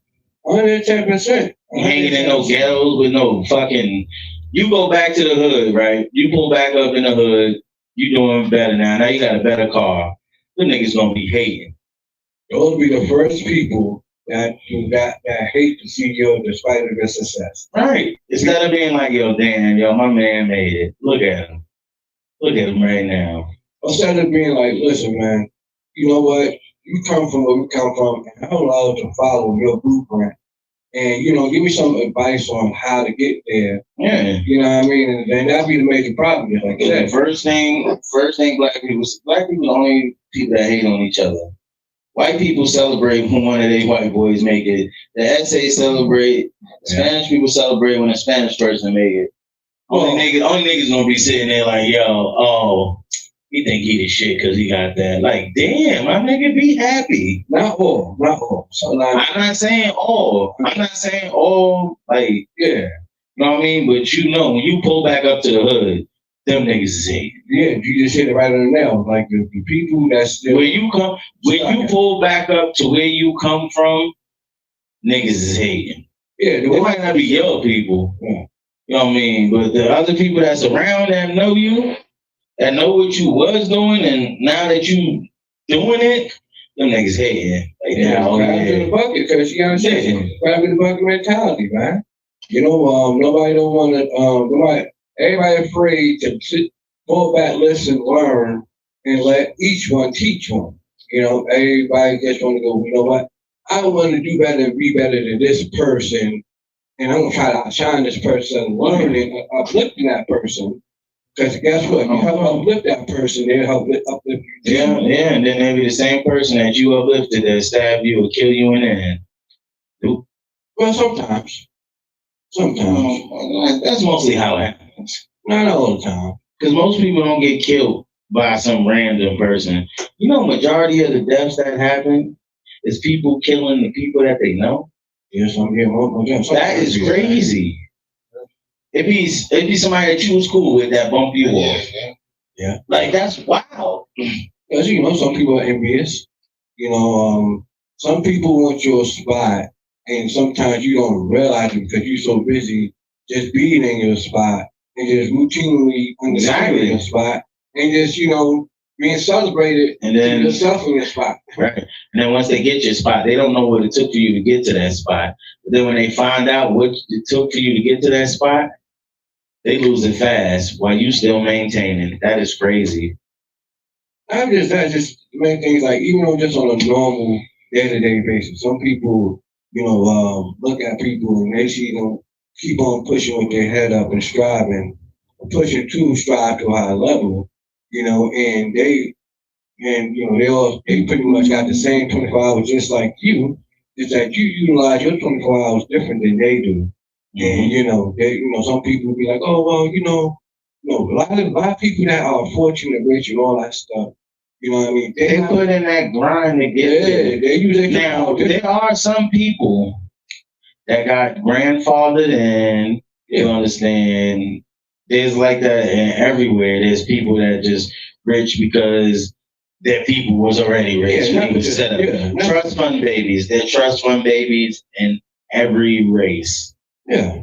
110%. Hanging in no ghettos with no fucking. You go back to the hood, right? You pull back up in the hood. You doing better now. Now you got a better car. The niggas gonna be hating. Those be the first people that hate to see you despite of your success. Right. Instead of being like, yo, damn, yo, my man made it. Look at him. Look at him right now. Instead of being like, listen, man, you know what? You come from where we come from, and I'm allowed to follow your blueprint. And, you know, give me some advice on how to get there. Yeah. You know what I mean? And then that'd be the major problem. Like The that. first thing black people are the only people that hate on each other. White people celebrate when one of their white boys make it. The SA celebrate. Spanish people celebrate when a Spanish person make it. Only niggas gonna be sitting there like, yo, oh, he think he the shit because he got that. Like, damn, my nigga, be happy. Not all. Sometimes, I'm not saying all. Like, yeah. You know what I mean? But you know, when you pull back up to the hood, them niggas is hating. yeah, you just hit it right on the nail. Like the people that's still When you pull back up to where you come from, niggas is hating. yeah, They might not be your people. Yeah. You know what I mean? But the other people that's around that know you, that know what you was doing, and now that you doing it, them niggas hating. Like, grab in the bucket because you understand. Grab in the bucket mentality, man. You know, nobody don't want to. Everybody afraid to sit, pull back, listen, learn, and let each one teach one. You know, everybody just want to go. You know what? I want to do better and be better than this person, and I'm gonna try to outshine this person, learning, uplifting that person. Because guess what? You help uplift that person, they'll help uplift you. Yeah, and then they be the same person that you uplifted that stab you or kill you in the end. Well, sometimes. That's mostly how it happens. Not all the time. Because most people don't get killed by some random person. You know, majority of the deaths that happen is people killing the people that they know. Yes, I'm getting one. That is crazy. It'd be somebody that you was cool with that bump you off. Yeah. Like, that's wild. Because, you know, some people are envious. You know, some people want your spot, and sometimes you don't realize it because you're so busy just being in your spot and just routinely understanding your spot and just, you know, being celebrated and then yourself in your spot. Right. And then once they get your spot, they don't know what it took for you to get to that spot. But then when they find out what it took for you to get to that spot, they lose it fast while you still maintaining. That is crazy. Not just that, just many things like even though just on a normal day-to-day basis, some people, you know, look at people and they see them keep on pushing with their head up and striving, pushing to strive to a higher level, you know, and they pretty much got the same 24 hours just like you. It's that you utilize your 24 hours different than they do. And some people be like, oh well, a lot of people that are fortunate, rich, and all that stuff. You know what I mean? They put in that grind to get there. They usually now there are some people that got grandfathered, and you understand. There's like that everywhere. There's people that just rich because their people was already rich. Trust fund babies. They're trust fund babies in every race. Yeah.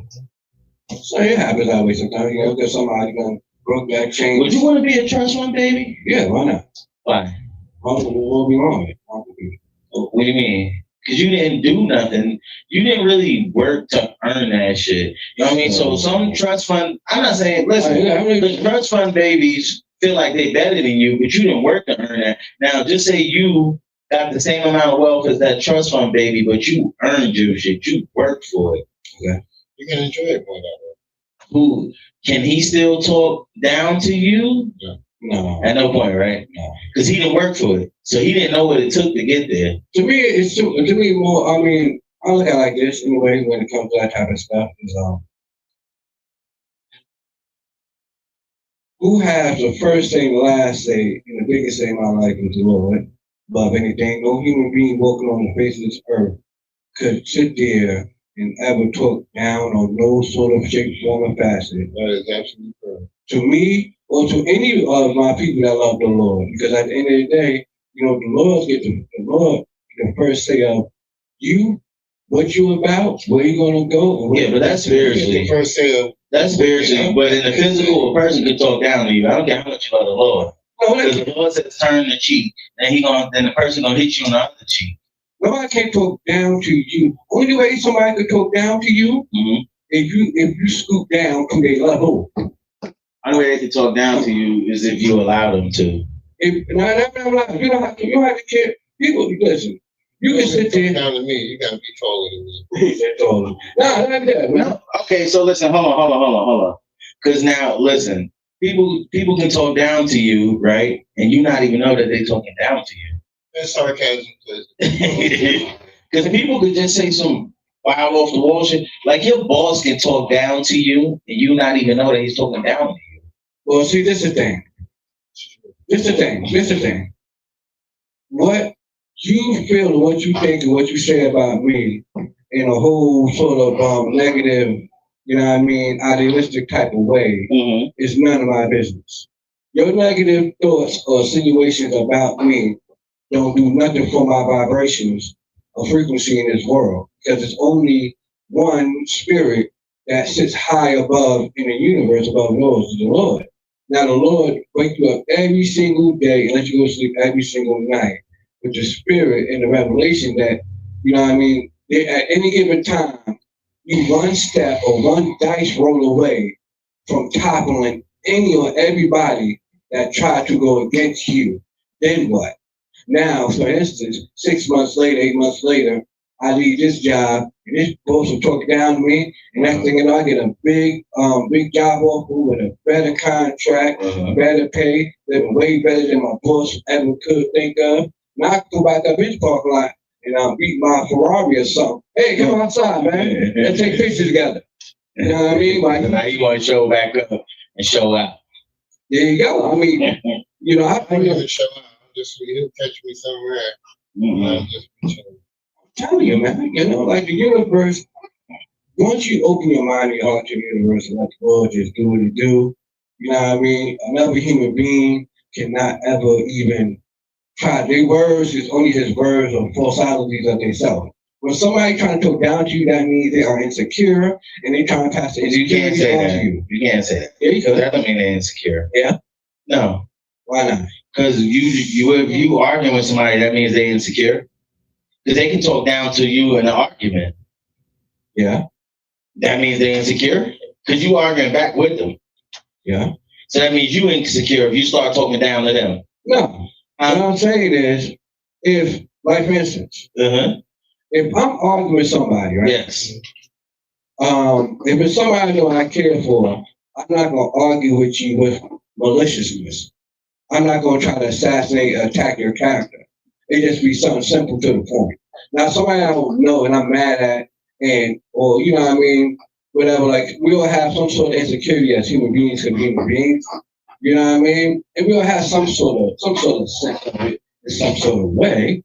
So it happens that way sometimes, because somebody gonna broke that chain. Would you want to be a trust fund baby? Yeah, why not? Why? What will be wrong with it? What do you mean? Because you didn't do nothing. You didn't really work to earn that shit. You know what I mean? So some trust fund, I'm not saying, listen, the trust fund babies feel like they better than you, but you didn't work to earn that. Now, just say you got the same amount of wealth as that trust fund baby, but you earned your shit. You worked for it. Yeah. You can enjoy it more that way. Who can he still talk down to you? Yeah. No, at no point, right? No. Because he didn't work for it, so he didn't know what it took to get there. To me, to me more. I mean, I look at it like this anyway. When it comes to that type of stuff, is who has the first say, the last say, and the biggest say in my life is the Lord. Above anything, no human being walking on the face of this earth could sit there and ever talk down on no sort of shape, form, or fashion. That is absolutely correct. To me, or to any of my people that love the Lord, because at the end of the day, you know, the Lord the first say of you, what you about, where you gonna go. Yeah, but that's spiritually. The first say of That's spiritually, but in the physical, a person could talk down to you. I don't care how much you love the Lord. Because the Lord says turn the cheek, and then the person gonna hit you on the other cheek. Nobody can talk down to you. Only way somebody could talk down to you if you scoot down to their level. Only way they can talk down to you is if you allow them to. You don't have to care. People, listen. You can sit there. Down to me, you gotta be taller than me. No, not that, man. No. Okay, so listen, hold on. Because now, listen, people can talk down to you, right? And you not even know that they're talking down to you. That's sarcasm. Because people could just say some wild off the wall shit. Like your boss can talk down to you, and you not even know that he's talking down to you. Well, see, this is the thing. This is the thing. What you feel and what you think and what you say about me in a whole sort of negative, you know what I mean, idealistic type of way is none of my business. Your negative thoughts or insinuations about me don't do nothing for my vibrations or frequency in this world, because it's only one spirit that sits high above in the universe above yours, is the Lord. Now the Lord wakes you up every single day and lets you go to sleep every single night with the spirit and the revelation that, you know what I mean, at any given time, you one step or one dice roll away from toppling any or everybody that tried to go against you. Then what? Now, for instance, 6 months later, 8 months later, I leave this job, and this boss will talk down to me, and next thing you know, I get a big job offer with a better contract, better pay, living way better than my boss ever could think of. Now I can go back to this parking lot and I'll beat my Ferrari or something. Hey, come outside, man. Let's take pictures together. You know what I mean? Like, now you want to show back up and show out. There you go. I mean, you know, I never show out. He'll catch me somewhere. I'm just telling you, man, you know, like the universe, once you open your mind and your heart to the universe and let the Lord just do what it do, you know what I mean? Another human being cannot ever even try. Their words is only his words or falsities of themselves. When somebody trying to talk down to you, that means they are insecure and they trying to pass the insecurity You can't say on that. to you. You can't say that. Yeah, you could. That don't mean they're insecure. Yeah? No. Why not? Because if you arguing with somebody, that means they're insecure. Because they can talk down to you in an argument. Yeah. That means they're insecure. Because you arguing back with them. Yeah. So that means you insecure if you start talking down to them. No. What I'm saying is, if, like for instance, if I'm arguing with somebody, right? Yes. If it's somebody I know I care for, I'm not going to argue with you with maliciousness. I'm not going to try to assassinate or attack your character. It just be something simple to the point. Now, somebody I don't know and I'm mad at, or you know what I mean, whatever, like we all have some sort of insecurity as human beings, you know what I mean? And we all have some sort of sense of it in some sort of way,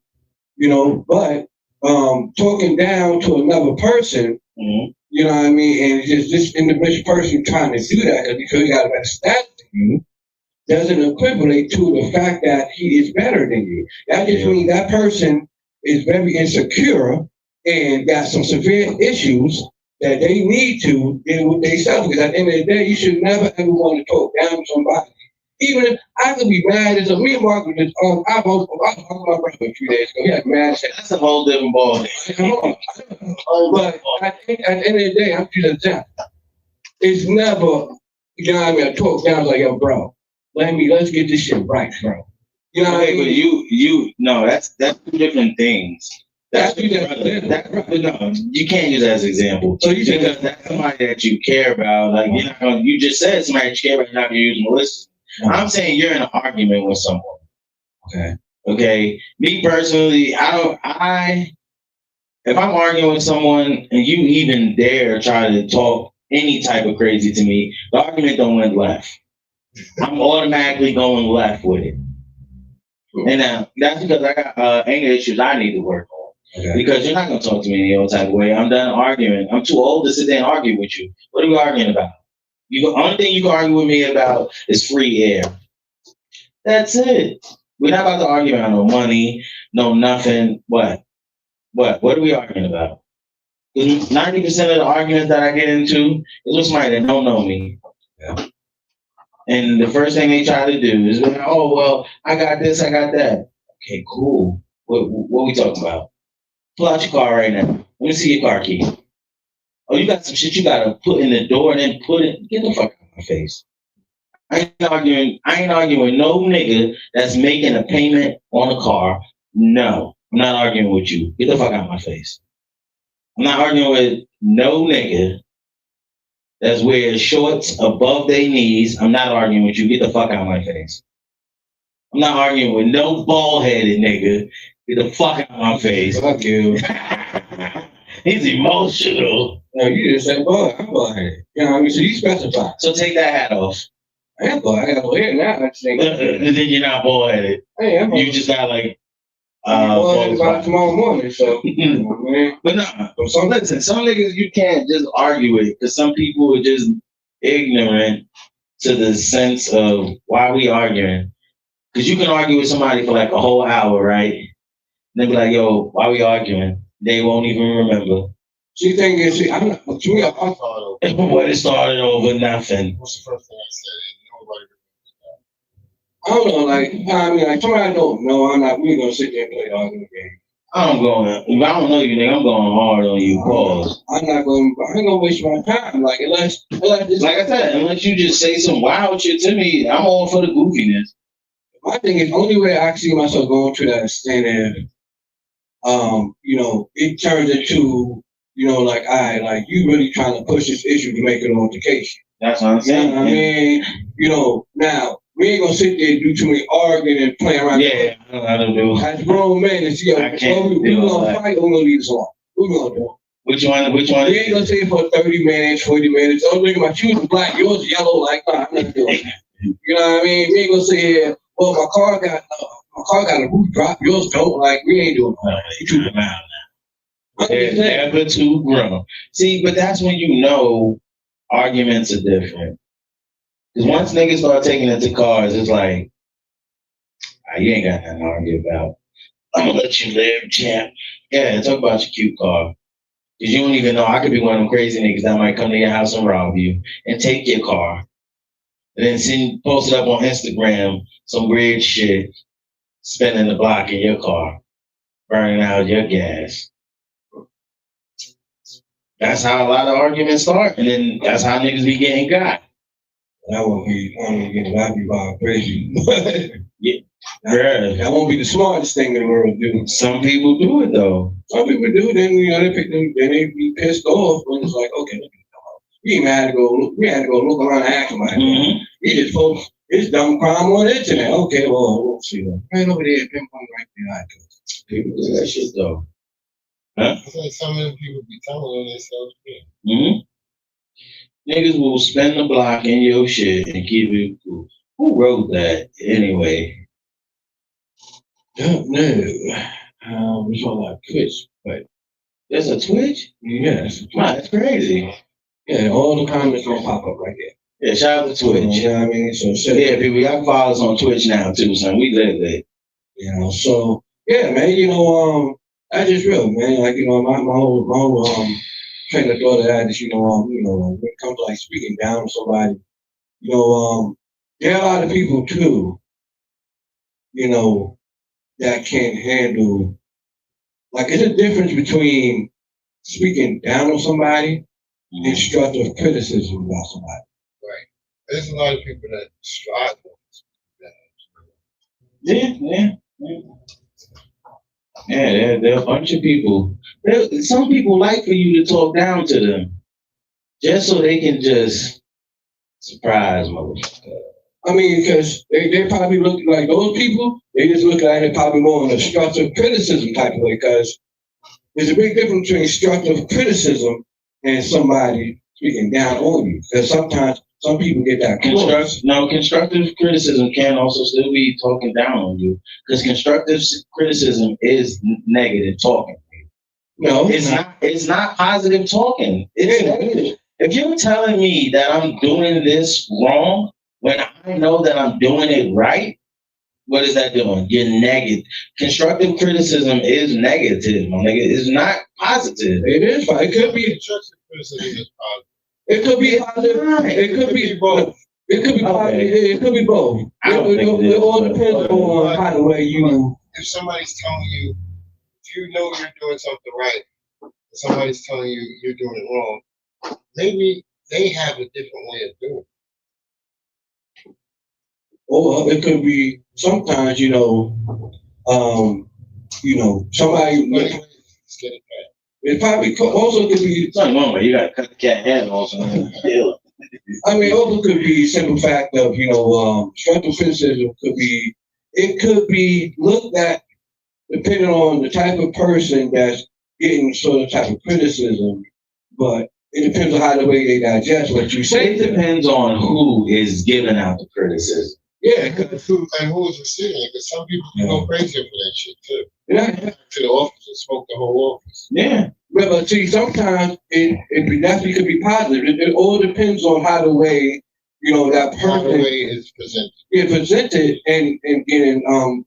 you know, but talking down to another person, you know what I mean, and just this individual person trying to do that because he got a better status than you, doesn't equivalent to the fact that he is better than you. That just means that person is very insecure and got some severe issues that they need to deal with themselves. Because at the end of the day, you should never ever want to talk down to somebody. Even if I could be mad as me and Mark was just I was my brother a few days ago. He had mad shit. That's a whole different ball. But I think at the end of the day, I'm just saying, it's never, you know what I mean, I talk down like, yo, bro, let's get this shit right, bro. You know what I Okay, but mean? no, that's two different things. That's you that. But no, you can't use that as an example. So you Because that's somebody that you care about. Like you're not gonna, you just said somebody that you care about, you're not gonna use Melissa. I'm saying you're in an argument with someone. Okay. Okay. Me personally, if I'm arguing with someone and you even dare try to talk any type of crazy to me, the argument don't went left. I'm automatically going left with it. And now that's because I got anger issues I need to work on. Okay. Because you're not gonna talk to me any old type of way. I'm done arguing. I'm too old to sit there and argue with you. What are we arguing about? Only thing you can argue with me about is free air. That's it. We're not about to argue about no money, no nothing. What? What are we arguing about? 90% of the arguments that I get into is with somebody that don't know me. Yeah. And the first thing they try to do is, oh, well, I got this, I got that. Okay, cool. What we talking about? Pull out your car right now. Let me see your car key. Oh, you got some shit you gotta put in the door and then put it. Get the fuck out of my face. I ain't arguing with no nigga that's making a payment on a car. No, I'm not arguing with you. Get the fuck out of my face. I'm not arguing with no nigga that's wearing shorts above their knees. I'm not arguing with you. Get the fuck out of my face. I'm not arguing with no bald-headed nigga. Get the fuck out of my face. Fuck you. He's emotional. No, you just said, boy, I'm bald-headed. You know what I mean? So you specify. So take that hat off. I am bald. I got no hair now. And then you're not bald-headed. I am. You just got like bald-headed by tomorrow morning. So, you know what I mean? But no. So listen, some niggas you can't just argue with because some people are just ignorant to the sense of why we arguing. Because you can argue with somebody for like a whole hour, right? And they be like, yo, why we arguing? They won't even remember. She thinking, I'm not, to me, I thought over. What it started over, nothing. What's the first thing I said? Nobody I don't know, like, I mean, like, somebody I don't know, I'm not, we ain't gonna sit there and play the argument game. I'm going, if I don't know you, nigga, I'm going hard on you, pause. I ain't gonna waste my time, like, unless like I said, unless you just say some wild shit to me, I'm all for the goofiness. My thing is, the only way I see myself going to that extent is, you know, it turns into, you know, like, like, you really trying to push this issue to make it an altercation. That's what I'm saying. You know what I mean? You know, now, we ain't gonna sit there and do too many arguing and playing around. Yeah, I don't do. As grown men, and see, we gonna fight or we gonna leave this alone. What we gonna do? Which one? We ain't gonna say for 30 minutes, 40 minutes. Don't think about you black, yours yellow, like, nah, I'm not doing that. You know what I mean? We ain't gonna say here, well, my car got a roof drop, yours don't. Like, we ain't doing that. They're never too grown. See, but that's when you know arguments are different. Because once niggas start taking it to cars, it's like, you ain't got nothing to argue about. I'm gonna let you live, champ. Yeah, talk about your cute car. Because you don't even know, I could be one of them crazy niggas that might come to your house and rob you and take your car. And then post it up on Instagram, some weird shit, spinning the block in your car, burning out your gas. That's how a lot of arguments start, and then that's how niggas be getting got. That won't be getting by crazy. Yeah. That won't be the smartest thing in the world to do. Some people do it though. Some people do. Then you know they be pissed off when it's like, okay, we even had to go look around and ask somebody. Mm-hmm. He just post his dumb crime on the internet. Okay, well, we'll see that. Right over there, pinpoint right there. People do that shit though. Huh? I think some of them people be telling on themselves. Mm-hmm. Niggas will spend the block in your shit and keep it cool. Who wrote that anyway? Don't know. We saw like Twitch, but there's a Twitch? Yes. Wow, that's crazy. Yeah, all the comments gonna pop up right there. Yeah, shout out to Twitch. You know what I mean? So yeah, people, y'all can follow us on Twitch now too, son. We live there. You know, so yeah, man. You know, that's just real, man. Like, you know, my whole train of thought of that is, you know, when it comes to like speaking down to somebody, you know, there are a lot of people too, you know, that can't handle. Like, it's a difference between speaking down on somebody and constructive criticism about somebody. Right. There's a lot of people that strive with that. Yeah. Yeah, there are a bunch of people. Some people like for you to talk down to them just so they can just surprise motherfucker. I mean, because they probably look like those people, they just look at it probably more on a constructive criticism type of way, because there's a big difference between constructive criticism and somebody speaking down on you. Because sometimes some people get that close. No, constructive criticism can also still be talking down on you because constructive criticism is negative talking. No, it's not. It's not positive talking. It's negative. If you're telling me that I'm doing this wrong when I know that I'm doing it right, what is that doing? You're negative. Constructive criticism is negative, my nigga. It's not positive. It is. It could be. Constructive criticism is positive. It could be positive. It could be both. It could be positive. It could be both. It all depends on how the way you. If somebody's telling you, if you know you're doing something right, and somebody's telling you you're doing it wrong, maybe they have a different way of doing it. Or it could be sometimes, somebody. Let's get it back. It probably also could be. Something wrong with you. Got to cut the cat head also. I mean, also could be simple fact of constructive criticism could be. It could be looked at depending on the type of person that's getting sort of type of criticism, but it depends on how the way they digest what you say. It depends on who is giving out the criticism. Yeah, and who is receiving it? Because some people can go crazy for that shit too. Yeah. To the office and smoke the whole office. Yeah. But see, sometimes it definitely could be positive. It all depends on how the way that person how the way is presented. Yeah, presented and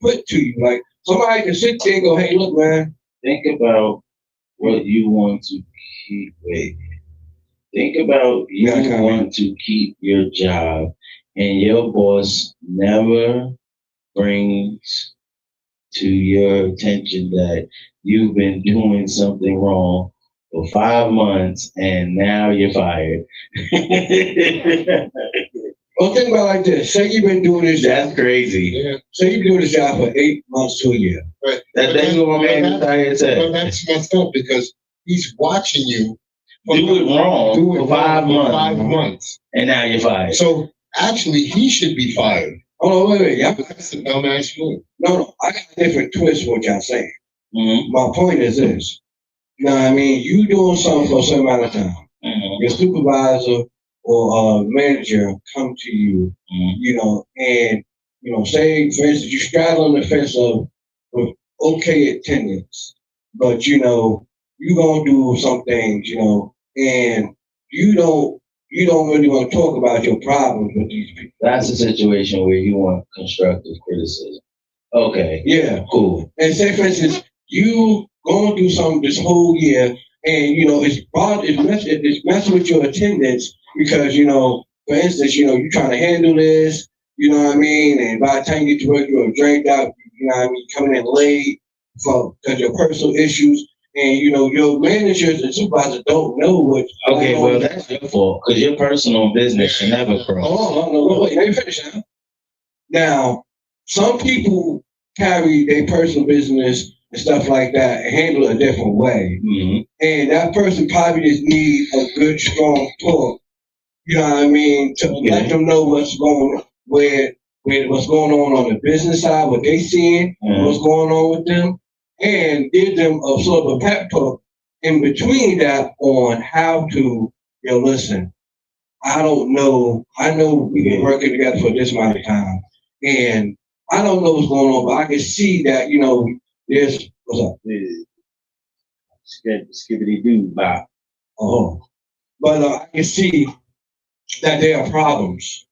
put to you. Like somebody can sit there and go, "Hey, look, man, think about what you want to keep. Wait. Think about you want to keep your job, and your boss never brings to your attention that you've been doing something wrong for 5 months and now you're fired." Well, think about it like this. Say you've been doing this. That's crazy. Yeah. Say you've been doing this job for 8 months to a year. Right. That's what my man said. But that's messed up because he's watching you do it wrong for 5 months. 5 months. And now you're fired. So actually, he should be fired. Oh, wait. Yeah. That's a dumbass move. No. I got a different twist what y'all saying. Mm-hmm. My point is this. I mean, you doing something for a certain amount of time. Mm-hmm. Your supervisor or manager come to you, and say for instance you straddle on the fence of okay attendance, but you gonna do some things, and you don't really want to talk about your problems with these people. That's a situation where you want constructive criticism. Okay. Yeah. Cool. And say for instance you gonna do something this whole year, and it's messing with your attendance. Because, for instance, you're trying to handle this, you know what I mean? And by the time you get to work, you're drained out, you know what I mean? Coming in late because your personal issues. And, your managers and supervisors don't know what. Okay, well, that's your fault because your personal business should never cross. Oh, wait, let me finish now. Now, some people carry their personal business and stuff like that and handle it a different way. Mm-hmm. And that person probably just needs a good, strong talk. You know what I mean? To let them know what's going on the business side, what they seeing, what's going on with them, and give them a sort of a pep talk in between that on how to, listen, I don't know. I know we've been working together for this amount of time, and I don't know what's going on, but I can see that, there's what's up? Skibbity doo bop. Oh, but I can see that there are problems.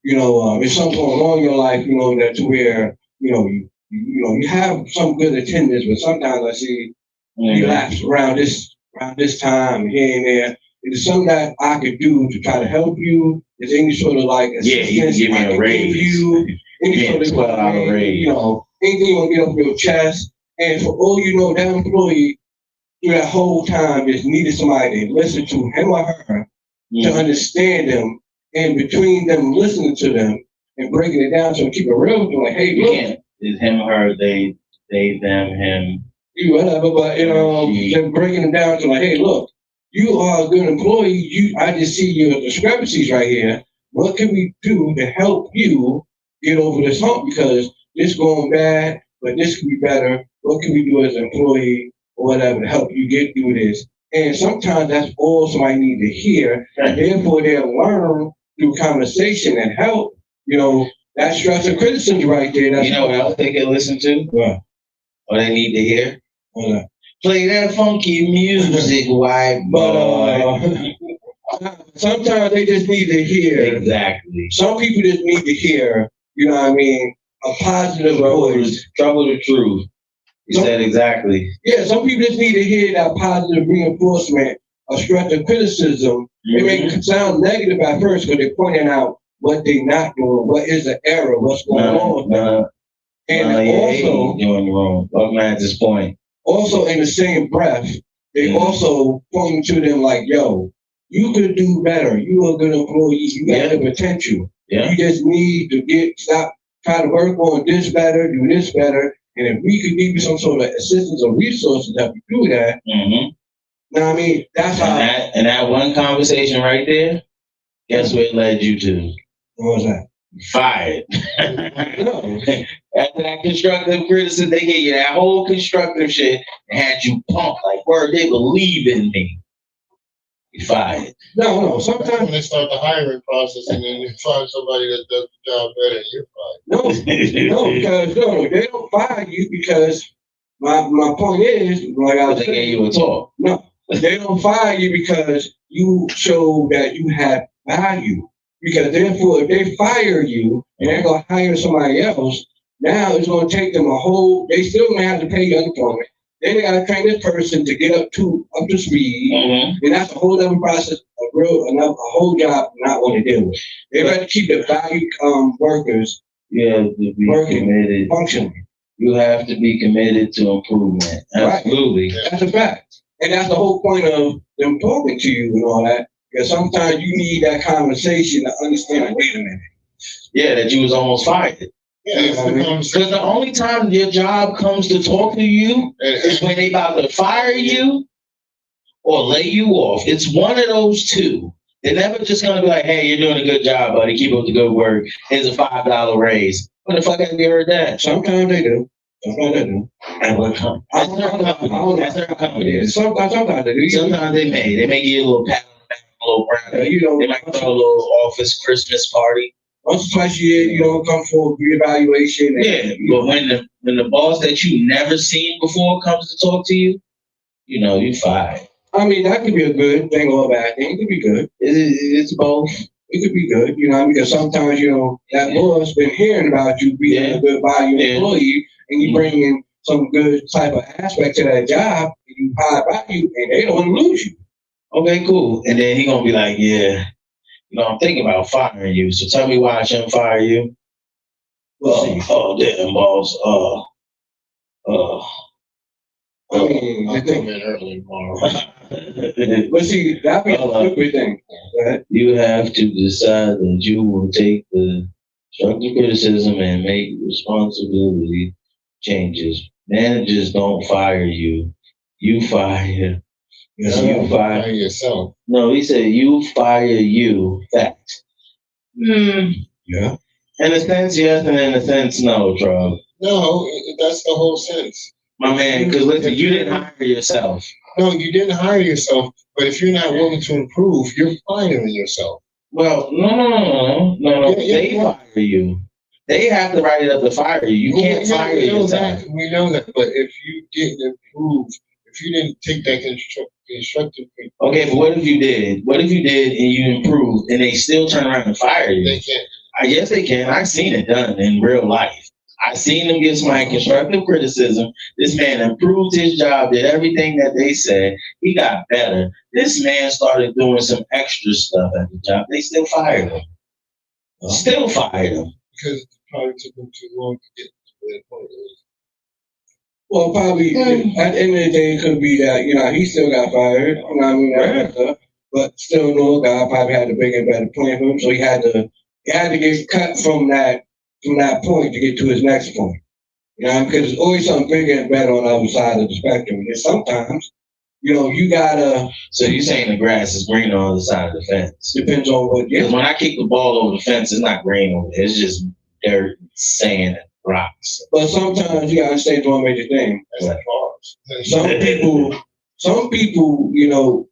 If something going on in your life, that's where, you have some good attendance, but sometimes I see you lapse around this time, here and there. It's something that I could do to try to help you. Is any sort of like assistance you can give me a raise. Any sort of $12 raise. Anything you want to get off your chest. And for all you know, that employee through that whole time just needed somebody to listen to him or her to understand them, and between them listening to them and breaking it down, so keep it real with them, like, hey, look, is him, her, they, them, him. You whatever, but they're breaking it down to like, hey, look, you are a good employee. I just see your discrepancies right here. What can we do to help you get over this hump? Because this going bad, but this could be better. What can we do as an employee or whatever to help you get through this? And sometimes that's all somebody need to hear. And therefore they'll learn through conversation and help. That stress and criticism right there. That's what else they can listen to? What? Or they need to hear? Play that funky music, white boy. Sometimes they just need to hear. Exactly. Some people just need to hear, a positive voice. Trouble the truth. You said exactly. Yeah, some people just need to hear that positive reinforcement, a constructive criticism. It may sound negative at first because they're pointing out what they're not doing, what is the error, what's going on with them. And also, doing wrong. Welcome at this point. Also, in the same breath, they also point to them like, yo, you could do better. You're a good employee. You got the potential. Yeah. You just need to stop trying to work on this better, do this better. And if we could give you some sort of assistance or resources to help you do that, now I mean, that's how. And that one conversation right there, guess where it led you to? What was that? Fired. After that constructive criticism, they gave you that whole constructive shit and had you pumped like, word, they believe in me. You fired. No. Sometimes when they start the hiring process and then you find somebody that does the job better, you're fired. Because they don't fire you because my point is, like I was saying, they gave you a talk. No, they don't fire you because you show that you have value. Because therefore, if they fire you and they're going to hire somebody else, now it's going to take them they still going to have to pay you unemployment. Then they got to train this person to get up to speed. And that's a whole other process, a whole job not want to deal with. They better keep the value workers to be committed. Functioning. You have to be committed to improvement. Absolutely. Right. That's a fact. And that's the whole point of them talking to you and all that. Because sometimes you need that conversation to understand, wait a minute. Yeah, that you was almost fired. Yeah, because the only time your job comes to talk to you is when they about to fire you or lay you off. It's one of those two. They're never just going to be like, hey, you're doing a good job, buddy. Keep up the good work. Here's a $5 raise. When the fuck have you heard that? Sometimes they do. And what company? That's their company. Sometimes they do. Sometimes they may. They may give you a little pat on the back, a little brownie. They might throw a little office Christmas party. Once or twice a year, come for a reevaluation. But when the boss that you never seen before comes to talk to you, you fired. I mean, that could be a good thing or a bad thing. It could be good. It's both. It could be good, because sometimes, that boss been hearing about you being a good value employee, and you bring in some good type of aspect to that job, and you hire value, and they don't want to lose you. Okay, cool. And then he gonna be like, yeah. I'm thinking about firing you. So tell me why I shouldn't fire you. Damn, boss. I'll come in early tomorrow. But see, that'd be a stupid thing. Right? You have to decide that you will take the constructive criticism and make responsibility changes. Managers don't fire you. You fire. You fire yourself. No, he said you fire you. Fact. Yeah. In a sense, yes, and in a sense, no, Troy. No, that's the whole sense. My man, because listen, you didn't hire yourself. No, you didn't hire yourself, but if you're not willing to improve, you're firing yourself. Well, no. They fire you. They have the right to fire you. You can't fire yourself. We know that, but if you didn't improve, if you didn't take that constructive. Okay, but what if you did? What if you did and you improved and they still turn around and fire you? They can't. I guess they can. I've seen it done in real life. I've seen them get some constructive criticism. This man improved his job, did everything that they said. He got better. This man started doing some extra stuff at the job. They still fired him. Still fired him. Because it probably took them too long to get to that point. Well, probably at the end of the day, it could be that, he still got fired. But still, God probably had a bigger and better plan for him. So he had to get cut from that point to get to his next point. You know, because there's always something bigger and better on the other side of the spectrum. And sometimes, you know, you gotta. So you saying the grass is green on the other side of the fence? Depends on what. Because Yeah. when I kick the ball over the fence, it's not green over there. It's just dirt, sand, and rocks. But sometimes you gotta understand one major thing. That's like bars. Some people, you know,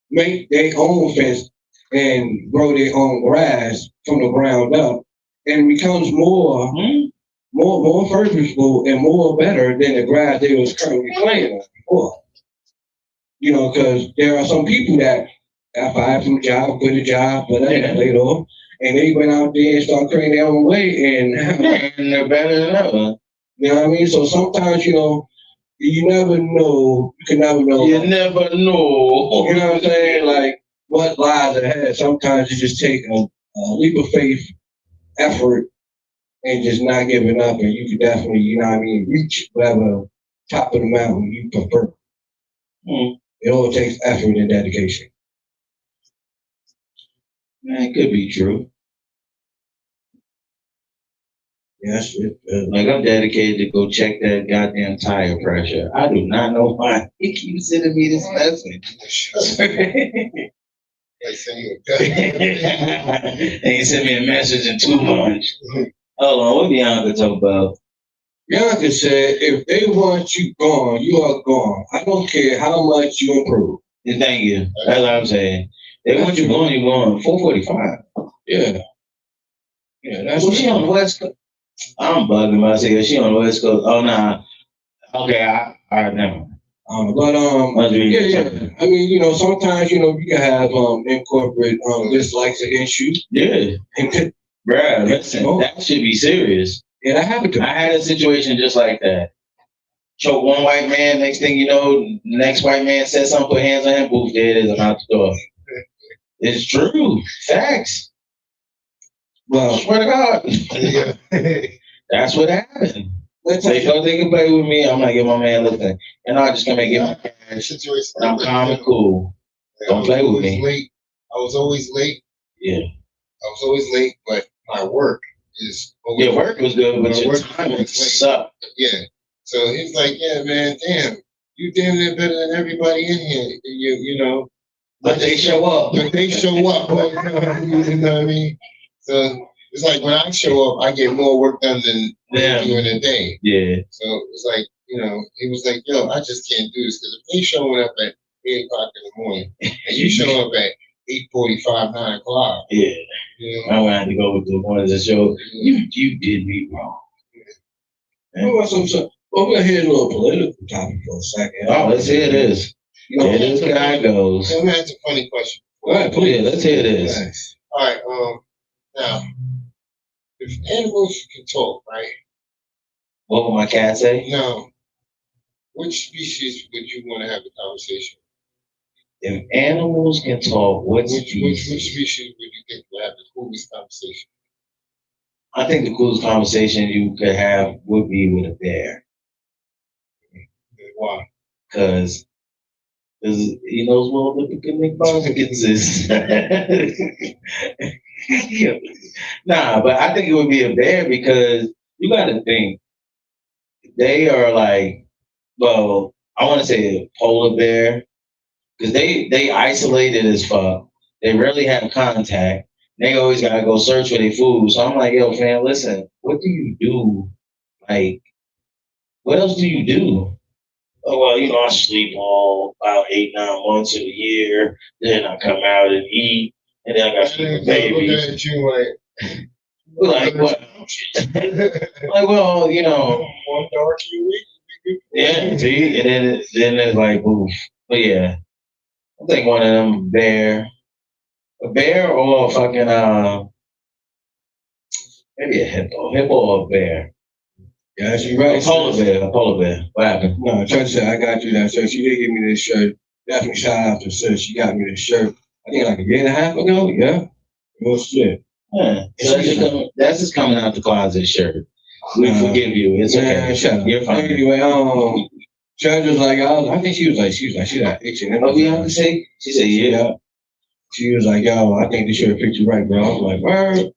make their own fence and grow their own grass from the ground up, and it becomes more purposeful and more better than the grass they was currently playing on before. You know, because there are some people that got fired from a job, quit a job, but they got laid off, and they went out there and started creating their own way, and And they're better than ever. you know what I mean. So sometimes, you know, you never know. You can never know. You never know. You know what I'm saying? Like what lies ahead. Sometimes you just take a leap of faith, effort, and just not giving up, and you can definitely, you know what I mean, reach whatever top of the mountain you prefer. It all takes effort and dedication. Man, it could be true. Yes, Like I'm dedicated to go check that goddamn tire pressure. I do not know why he keeps sending me this message. They send you a And he sent me a message in 2 months. Hold on, what Bianca talk about? Bianca said, if they want you gone, you are gone. I don't care how much you improve. Yeah, thank you. That's what I'm saying. They want you going, you're going. 445. Yeah. Yeah, that's Well, she on the West Coast. I'm bugging myself. She on the West Coast. Oh, nah. Okay, all right, never mind. Yeah. I mean, you know, sometimes, you know, you can have incorporate dislikes against you. Yeah. And Bruh, listen, that should be serious. yeah, that happened to me. I had a situation just like that. Choke one white man, next thing you know, the next white man said something, put hands on him, poof, there it is, I'm out the door. It's true. Facts. Well, Swear to God. Yeah. That's what happened. let's They say thought they could play with me. I'm like, give my man, listen. And I just come and get my cash. Situation. And I'm calm and cool. Don't play with me. I was always late. Yeah. I was always late, but my work is always Your work was good, but My your work time was late. sucked. Yeah. So he's like, yeah, man, damn, you damn near better than everybody in here. You know. But they show up. But they show up. Like, you know what I mean? So it's like when I show up, I get more work done than Yeah. they do in a day. Yeah. So it's like, you know, he was like, yo, I just can't do this because if they showing up at 8 o'clock in the morning and you show up at 8:45, 9 o'clock, Yeah. you know, I wanted to go with the one that show you did me wrong. we're gonna hit a little political topic for a second. Oh, let's hear this. You know, There this guy goes. so let me ask a funny question. go ahead, please. Yeah, let's hear this. Nice. All right, now, if animals can talk, right? What would my cat say? Now, which species would you want to have the conversation? If animals can talk, what Which species? species would you think would have the coolest conversation? I think the coolest conversation you could have would be with a bear. And why? Because he knows what the picnic baskets is. Nah, but I think it would be a bear because you got to think they are like, well, I want to say a polar bear because they isolated as fuck. They rarely have contact. They always gotta go search for their food. So I'm like, yo, fam, listen, what do you do? Like, what else do you do? Oh, well, you know, I sleep all about 8, 9 months of the year. Then I come out and eat, and then I got to feed the Looking babies. at you Like, what? Like, well, you know, one dark you week. yeah, see? And then it's like, oof. But yeah, I think one of them a bear or a fucking, maybe a hippo or a bear. Yeah, she right. A polar bear. What happened? No, Church said I got you that shirt. She did give me this shirt. Definitely shout out to Sis. She got me this shirt. I think like a year and a half ago. Yeah. Well, shit. Yeah. So that's just coming out the closet shirt. We forgive you. It's okay. Shut up. You're fine. Anyway, Judge was like, I think she got itching. Oh, Beyonce? She said, yeah. She was like, yo, I think this shirt fits you right, bro. I was like, word.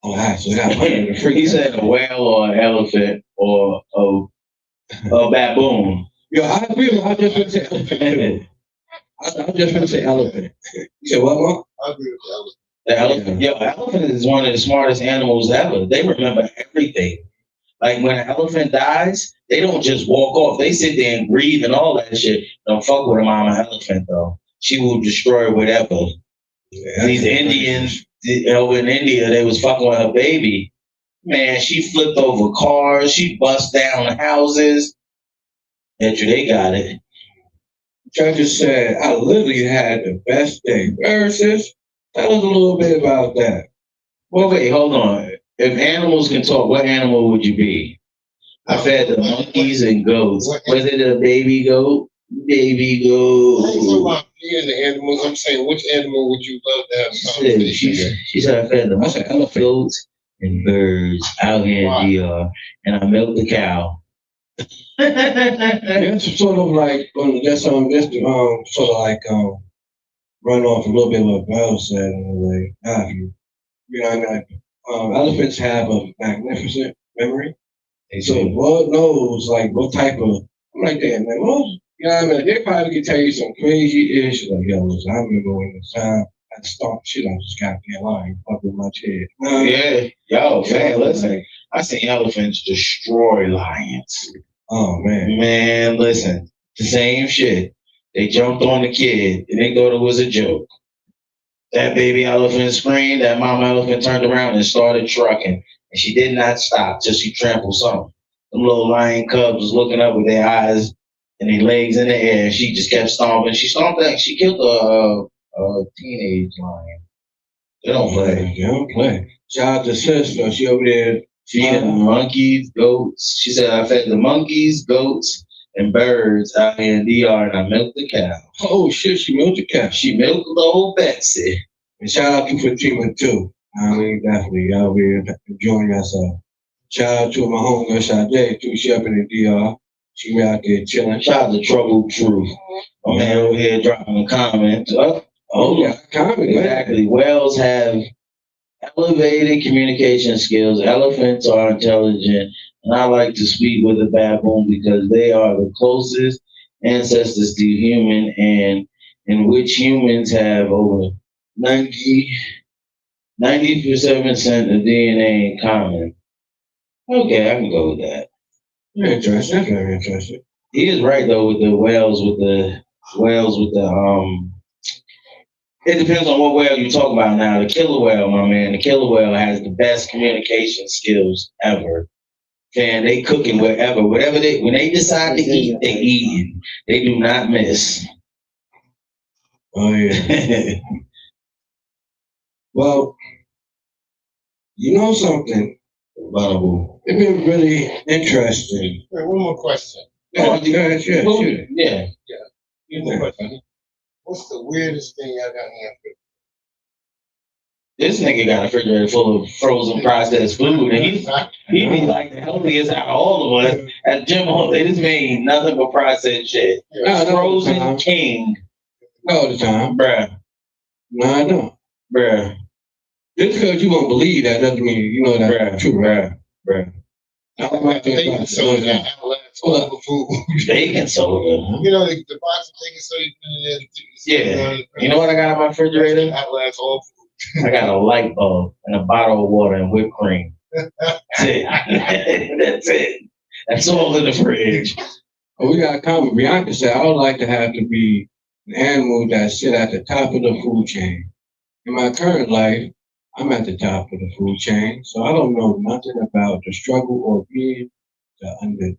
Oh, I got He said a whale or an elephant. or a baboon. Yo, I agree with. I just gonna say elephant too. I just gonna say elephant. You said what, Mark? I agree with that. The elephant, yo, elephant is one of the smartest animals ever. They remember everything. Like when an elephant dies, they don't just walk off. They sit there and breathe and all that shit. Don't fuck with a mama elephant though. She will destroy whatever. Yeah, These Indians, over in India, they was fucking with her baby. Man, she flipped over cars. She bust down houses. After they got it. I just said I literally had the best day. Versus, tell us a little bit about that. Well, wait, hold on. If animals can talk, what animal would you be? I fed the monkeys and goats. Was it a baby goat? Baby I ain't talking goat. about being the animals. I'm saying which animal would you love to have a She conversation with? she said I fed the I said monkeys, elephant. goats, and birds out here in Why? DR, and I milked the cow. Yeah, it's sort of like just sort of like run off a little bit of what Bell said in a way. You know, what I mean, elephants have a magnificent memory. They So say, Lord knows like what type of I'm like damn man, well, you know what I mean? They probably can tell you some crazy ish like yo, listen, I remember when the time I stomped shit on this goddamn line, fucking my head. yeah, yo, man, listen. I seen elephants destroy lions. Oh man. Man, listen, the same shit. They jumped on the kid and they thought it was a joke. That baby elephant screamed, that mama elephant turned around and started trucking. And she did not stop till she trampled something. Them little lion cubs was looking up with their eyes and their legs in the air. And she just kept stomping. She stomped that. She killed a teenage lion. They don't play. They don't play. Shout out to sister. She over there. Feeding the monkeys, goats. She said, I fed the monkeys, goats, and birds out here in DR, and I milked the cow. Oh shit, she milked the cat. She milked the old Betsy. And shout out to Fatima too. I mean, definitely, y'all be enjoying yourself. Shout out to my homegirl Sade too. She up in the DR. She be out there chilling. Shout out to Trouble Truth. My man over here dropping a comment. Oh yeah, comment. Exactly. Whales have elevated communication skills. Elephants are intelligent. And I like to speak with a baboon because they are the closest ancestors to human and in which humans have over 97% of DNA in common. Okay, I can go with that. Interesting. Very interesting. He is right though with the whales with the it depends on what whale you talk about now. The killer whale, my man, the killer whale has the best communication skills ever. And they cooking wherever. Whatever when they decide to eat, they eating. They do not miss. Oh yeah. Well, you know something? Vulnerable. It's been really interesting. Wait, one more question. Yeah, sure. Yeah. One more question. What's the weirdest thing y'all got in there? This nigga got a refrigerator full of frozen processed food, and he be like the healthiest out of all of us. At Jim Hall, they just made nothing but processed shit. No, Frozen king, Not all the time. bruh, No, I don't. bruh, Just because you won't believe that doesn't mean you know that's true, right? bruh. I don't like They can sell that outlets all the food. Bacon soda. You know the box of bacon soda you put in there. Yeah. You know what I got in my refrigerator? Outlets all food. I got a light bulb and a bottle of water and whipped cream. That's it. That's it. That's all in the fridge. Oh, we got a comment. Bianca said, I would like to have to be an animal that sit at the top of the food chain. In my current life, I'm at the top of the food chain, so I don't know nothing about the struggle or being the underdog.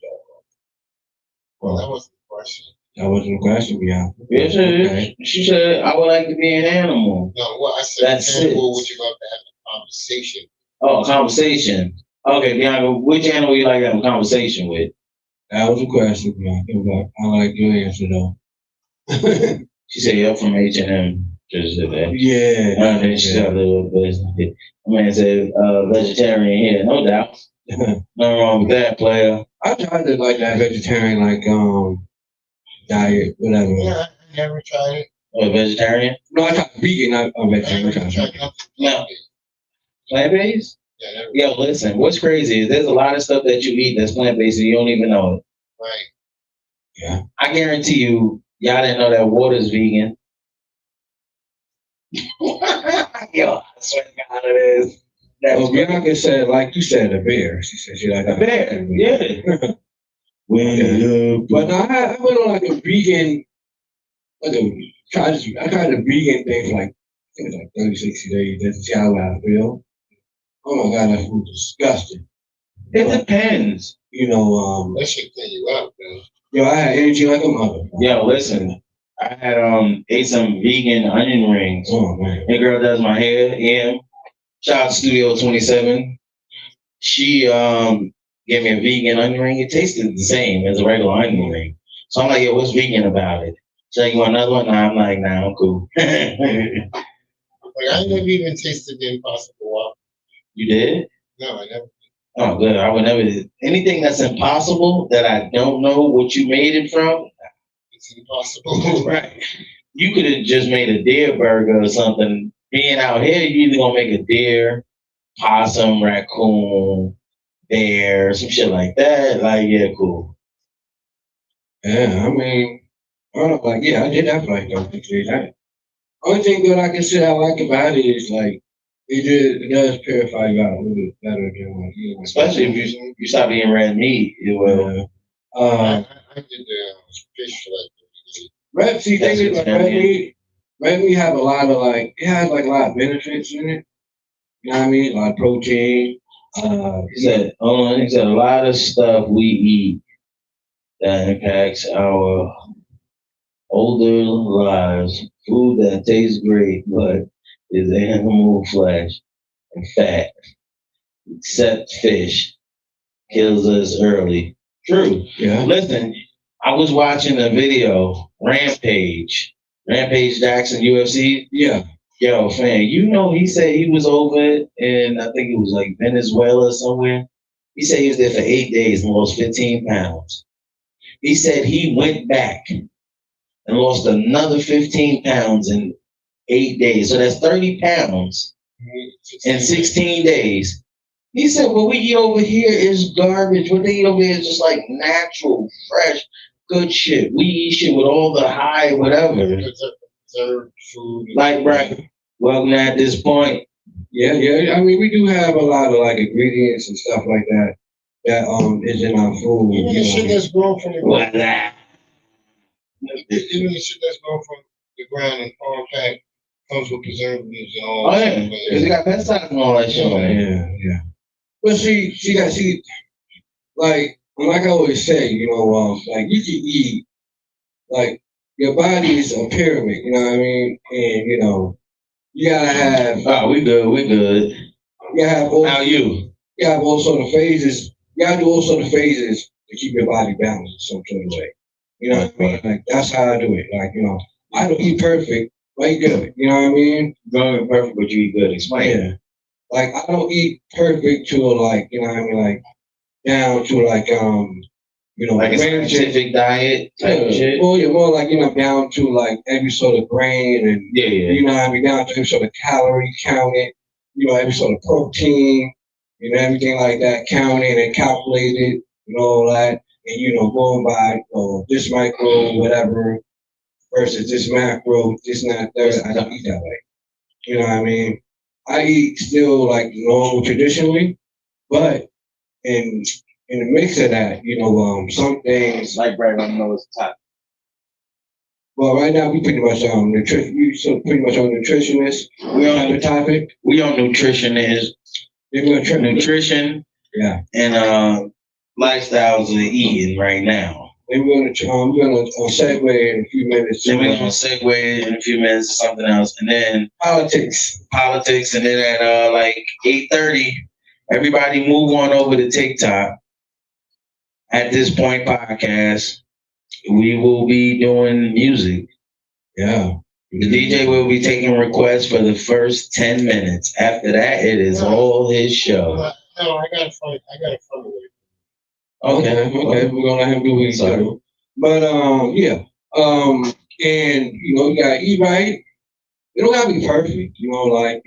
Well, that wasn't the question. That wasn't a question, Bianca. Yes, she said, I would like to be an animal. No, what I said, That's animal, it. would you love to have a conversation? Oh, conversation. Okay, Bianca, which animal you like to have a conversation with? That was a question, Bianca, but I like your answer though. She said, you're from H&M. Just said that. Yeah. And then she got a little business. My man said, vegetarian here, no doubt. Nothing wrong with that, player. I tried to like that vegetarian diet, whatever. Yeah, I never tried it. What, vegetarian? No, I tried vegan, not I vegetarian. never I tried tried nothing. No. Plant-based? Yeah, that Yo, listen, what's crazy is there's a lot of stuff that you eat that's plant based and you don't even know it. right. Yeah. I guarantee you, y'all didn't know that water's vegan. Yo, I swear to God, it is. That's Well, Bianca said, like you said, a bear. She said she like a bear. Yeah. But no, I went on like a vegan, like a I tried a vegan thing for like I think it was like 30, 60 days just to see how I feel. Oh my god, that food was disgusting. It depends. You know, That should clean you up, man. yo, I had energy like a mother. Yo, listen. I had ate some vegan onion rings. Oh man. The girl does my hair, shout out to Studio 27. She gave me a vegan onion ring. It tasted the same as a regular onion ring. So I'm like, yo, what's vegan about it? She's like, you want another one? Nah, I'm like, nah, I'm cool. Like I never even tasted the Impossible Waffle. You did? No, I never. Oh, good. I would never. Anything that's impossible that I don't know what you made it from, It's impossible. right? You could have just made a deer burger or something. Being out here, you either gonna make a deer, possum, raccoon, bear, some shit like that. Like, yeah, cool. Yeah, I mean, I don't know, like yeah, I did that for like 30 days. Only thing good I can say I like about it is like it does purify you out a little bit better than like eating. Especially if you stop eating red meat, it will. Yeah. I did the fish for like 30 days. Red, see, That's thing is, what like, I mean. red meat have a lot of like, it has like a lot of benefits in it. You know what I mean? A lot of protein. He said a lot of stuff we eat that impacts our older lives. Food that tastes great, but is animal flesh and fat, except fish, kills us early. True. Yeah. Listen, I was watching a video, Rampage Jackson UFC. Yeah. Yo, fam, you know he said he was over in I think it was like Venezuela somewhere. He said he was there for 8 days and lost 15 pounds. He said he went back and lost another 15 pounds in 8 days. So that's 30 pounds in 16 days. He said, what we eat over here is garbage. What they eat over here is just like natural, fresh, good shit. We eat shit with all the high whatever. Preserved food. Like, right. Well, at this point. Yeah. I mean, we do have a lot of like ingredients and stuff like that that is in our food. Even the shit that's grown from the ground. Voila. Even the shit that's grown from the ground and farm pack comes with preservatives and all. Oh yeah, because they got pesticides and all that shit on it. Yeah. But like I always say, you know, like you can eat, like your body is a pyramid, you know what I mean? And you know, you gotta have. Oh, we good. You gotta have all, How you? You have all sort of phases. You gotta do all sort of phases to keep your body balanced some sort of way. You know what I mean? Like that's how I do it. Like, you know, I don't eat perfect, but eat good. You know what I mean? Going perfect, but you eat good. Explain. Yeah. Like I don't eat perfect to like, you know what I mean, like down to like you know, like a specific diet type of shit. Well, you're more like, you know, down to like every sort of grain and you know what I mean, down to every sort of calorie counted, you know, every sort of protein, you know, everything like that counted and calculated and all that. And you know, going by this micro, whatever, versus this macro, this not that. I don't eat that way. You know what I mean? I eat still like normal traditionally, but in the mix of that, you know, some things like right on the top. Well, right now we pretty much pretty much on nutritionist. We on the topic. We on nutritionist. Nutrition. Yeah. And lifestyles of eating right now. And we're gonna segue in a few minutes. Then we're gonna segue in a few minutes to something else, and then politics, and then at like 8:30, everybody move on over to TikTok. At this point, podcast, we will be doing music. Yeah, the DJ will be taking requests for the first 10 minutes. After that, it is all his show. No, I got a fun with it. Okay, we're gonna let him do what he's doing. But yeah, and you know, you gotta eat right. You don't gotta be perfect. You know, like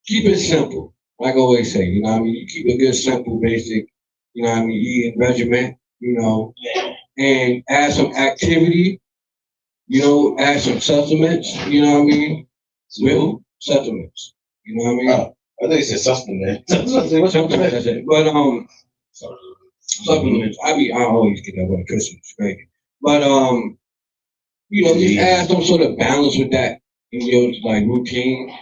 keep it simple. like I always say, you know what I mean? You keep a good, simple, basic, you know what I mean, eating regimen, you know, Yeah. and add some activity, you know, add some supplements, you know what I mean? Real supplements, you know what I mean? Oh, I think it's a supplement. Supplements, that's it. But, supplements, I always get that way, Christmas, right? But, you know, just add some sort of balance with that in your, like, routine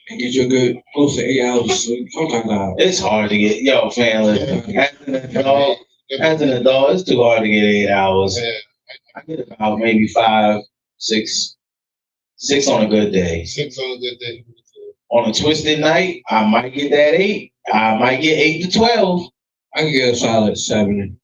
and get you a good close to 8 hours of sleep. Sometimes It's hard to get, yo, fam. Listen, as an adult, it's too hard to get 8 hours. Yeah. I get about maybe 5, 6, 6 on a good day. 6 on a good day. On a twisted night, I might get that 8. I might get 8 to 12. I can get a solid 70.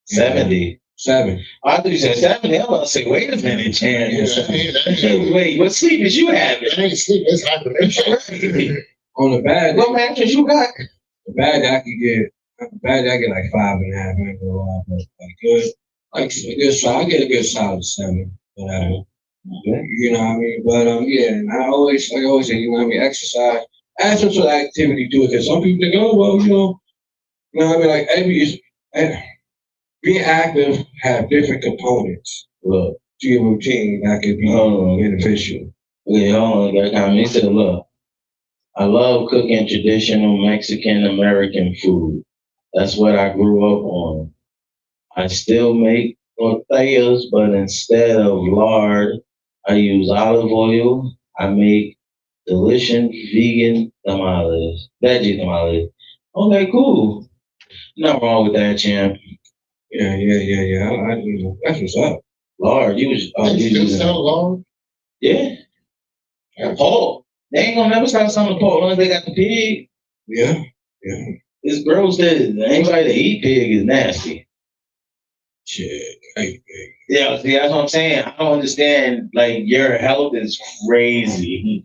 70. 7. I thought you said 70. I'm about to say, wait a minute, Chan. Yeah. Wait, what sleep is you having? I ain't sleep. It's hibernation. On the bad, What mattress you got? the bad I can get, I get like 5.5. I ain't gonna lie, but like good, like a good, I get a good solid 7. Whatever. You know what I mean? But yeah, and like I always say, you know what I mean? Exercise, add some sort of activity to it. Because some people think, oh well, you know what I mean? Like being active have different components Look. to your routine that could be beneficial. Okay, hold on. Got me. He said, look, I love cooking traditional Mexican American food. That's what I grew up on. I still make tortillas, but instead of lard, I use olive oil. I make delicious vegan tamales, veggie tamales. Okay, cool. Nothing wrong with that, champ. Yeah. You know, that's what's up. Lard, you was You still sell long? Yeah. And pork. They ain't gonna never stop selling pork unless they got the pig. Yeah. It's gross that anybody that eat pig is nasty. Shit. Hey. Yeah, see, that's what I'm saying. I don't understand. Like, your health is crazy.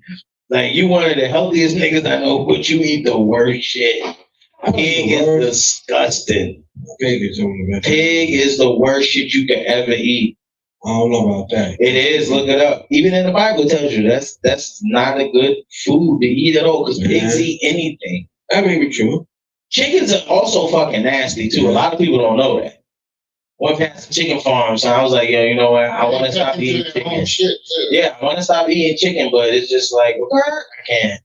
Like, you one of the healthiest niggas I know, but you eat the worst shit. Pig is disgusting. Pig is on the Pig is the worst shit you can ever eat. I don't know about that. It is. Look it up. Even in the Bible tells you that's not a good food to eat at all because pigs eat anything. That may be true. Chickens are also fucking nasty too. A lot of people don't know that. Went past the chicken farm, so I was like, yo, you know what? I want to stop eating chicken. Yeah, I want to stop eating chicken, but it's just like, I can't.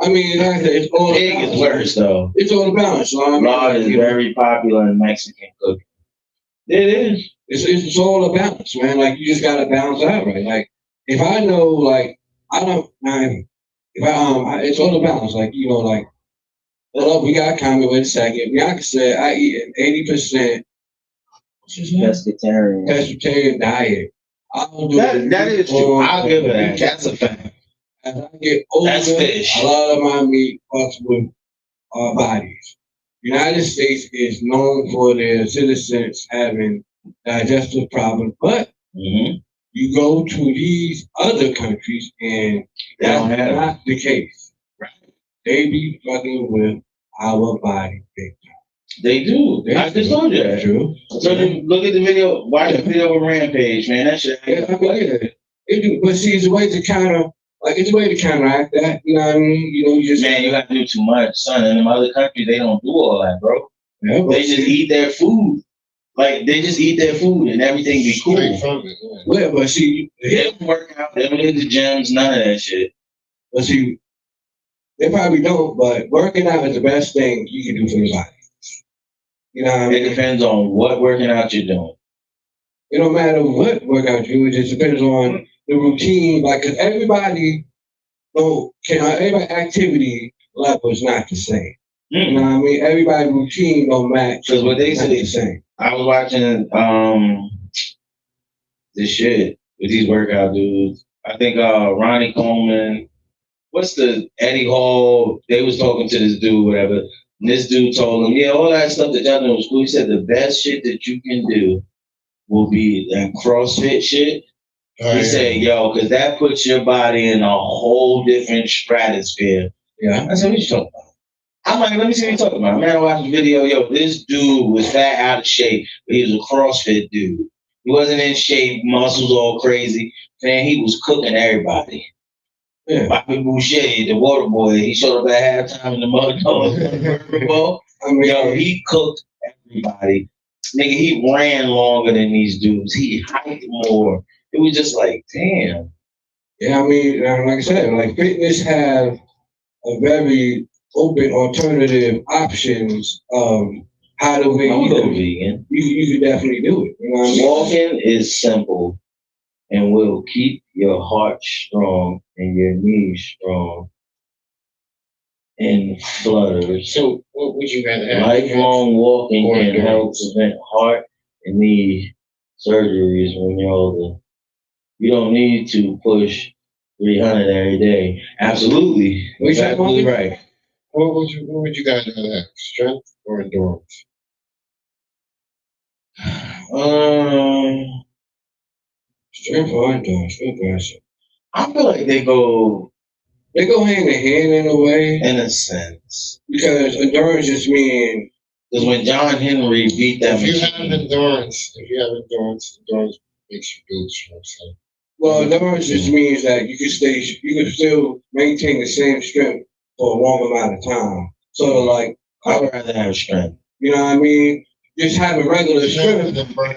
I mean, like I said, it's all pig is worse though. It's all about balance. Lard is very popular in Mexican cooking. It is. It's all a balance, man. Like you just gotta balance out, right? Like if I know, like I don't, if it's all a balance. Like like, well, we got a comment. Wait a second. Bianca said I eat an 80% pescatarian diet. I don't do that is true. I'll give it that. That's a fact. As I get older, that's fish. A lot of my meat fucks with our bodies. United States is known for their citizens having digestive problems, but you go to these other countries and that's not the case. Right. They be fucking with our body big time. They do. I just told you that. True. So look at the video, watch the video with Rampage, man. That shit. Yeah, it do. But see, it's a way to counteract that. You know what I mean? You just you have to do too much, son. In them other countries, they don't do all that, bro. Yeah, they just eat their food. Like they just eat their food and everything be cool. Yeah, but see, they don't work out. They don't hit the gyms. None of that shit. But see, they probably don't. But working out is the best thing you can do for your body. You know what I mean? It depends on what working out you're doing. It don't matter what workout you do. It just depends on the routine. Like, cause everybody activity level is not the same. You know what I mean? Everybody's routine don't match. Because what they say, the same. I was watching this shit with these workout dudes. I think Ronnie Coleman, what's the Eddie Hall? They was talking to this dude, whatever. And this dude told him, yeah, all that stuff that y'all doing was cool. He said the best shit that you can do will be that CrossFit shit. He said, yo, because that puts your body in a whole different stratosphere. Yeah. I said, what you talking about? I'm like, let me see what you're talking about. Man, I watched the video. Yo, this dude was fat, out of shape, but he was a CrossFit dude. He wasn't in shape, muscles all crazy. Man, he was cooking everybody. Yeah. Bobby Boucher, the water boy, he showed up at halftime in the Mud Dogs Super Bowl. I mean, Yo, he cooked everybody. Nigga, he ran longer than these dudes. He hiked more. It was just like, damn. yeah, I mean, like I said, like fitness have a very open alternative options of how to I would go you, vegan. you could definitely do it. You know what I mean? Walking is simple and will keep your heart strong and your knees strong and flutters. So what would you rather have? Lifelong walking Or can help endurance. prevent heart and knee surgeries when you're older. You don't need to push 300 every day. Absolutely. What you You're say, absolutely Bobby? right. What would you guys rather have? Strength or endurance? Um, Strength or endurance? Good question. I feel like they go They go hand in hand in a way in a sense. because endurance just means Because when John Henry beat that If you have machine, endurance, endurance makes you build strength. So well, endurance just means that you can still maintain the same strength for a long amount of time. Sort of like, I would rather have strength. you know what I mean? Just having regular strength, then burn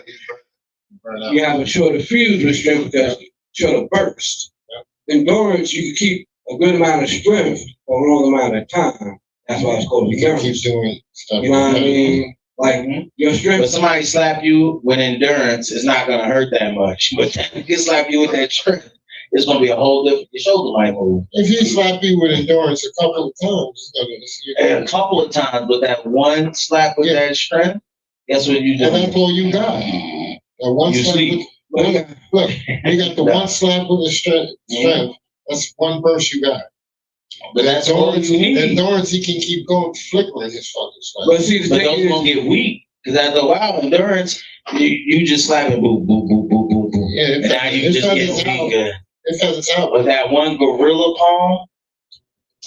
out. you have a shorter fuse with strength because shorter burst. Endurance, you can keep a good amount of strength for a long amount of time. That's why it's called You can keep endurance. doing stuff. You know what I mean? Like Mhm. your But strength. somebody slap you with endurance, it's not gonna hurt that much. But if you can slap you with that strength, it's gonna be a whole different. Your shoulder might move. If you slap you with endurance a couple of times, And a couple of times with that one slap with Yeah. that strength, guess what you do? and that's all you got. And one You slap sleep. with, look, you got the one slap with the strength. That's one burst you got. But that's all you need. Endurance, he can keep going, flickering his fucking slap. But see, the But thing those is, gonna get weak. Because after a while, endurance, you just slap it, boop, boop, boop, boop, boop, boop. Yeah, And now you just get weaker. Because it's out. But that one gorilla palm,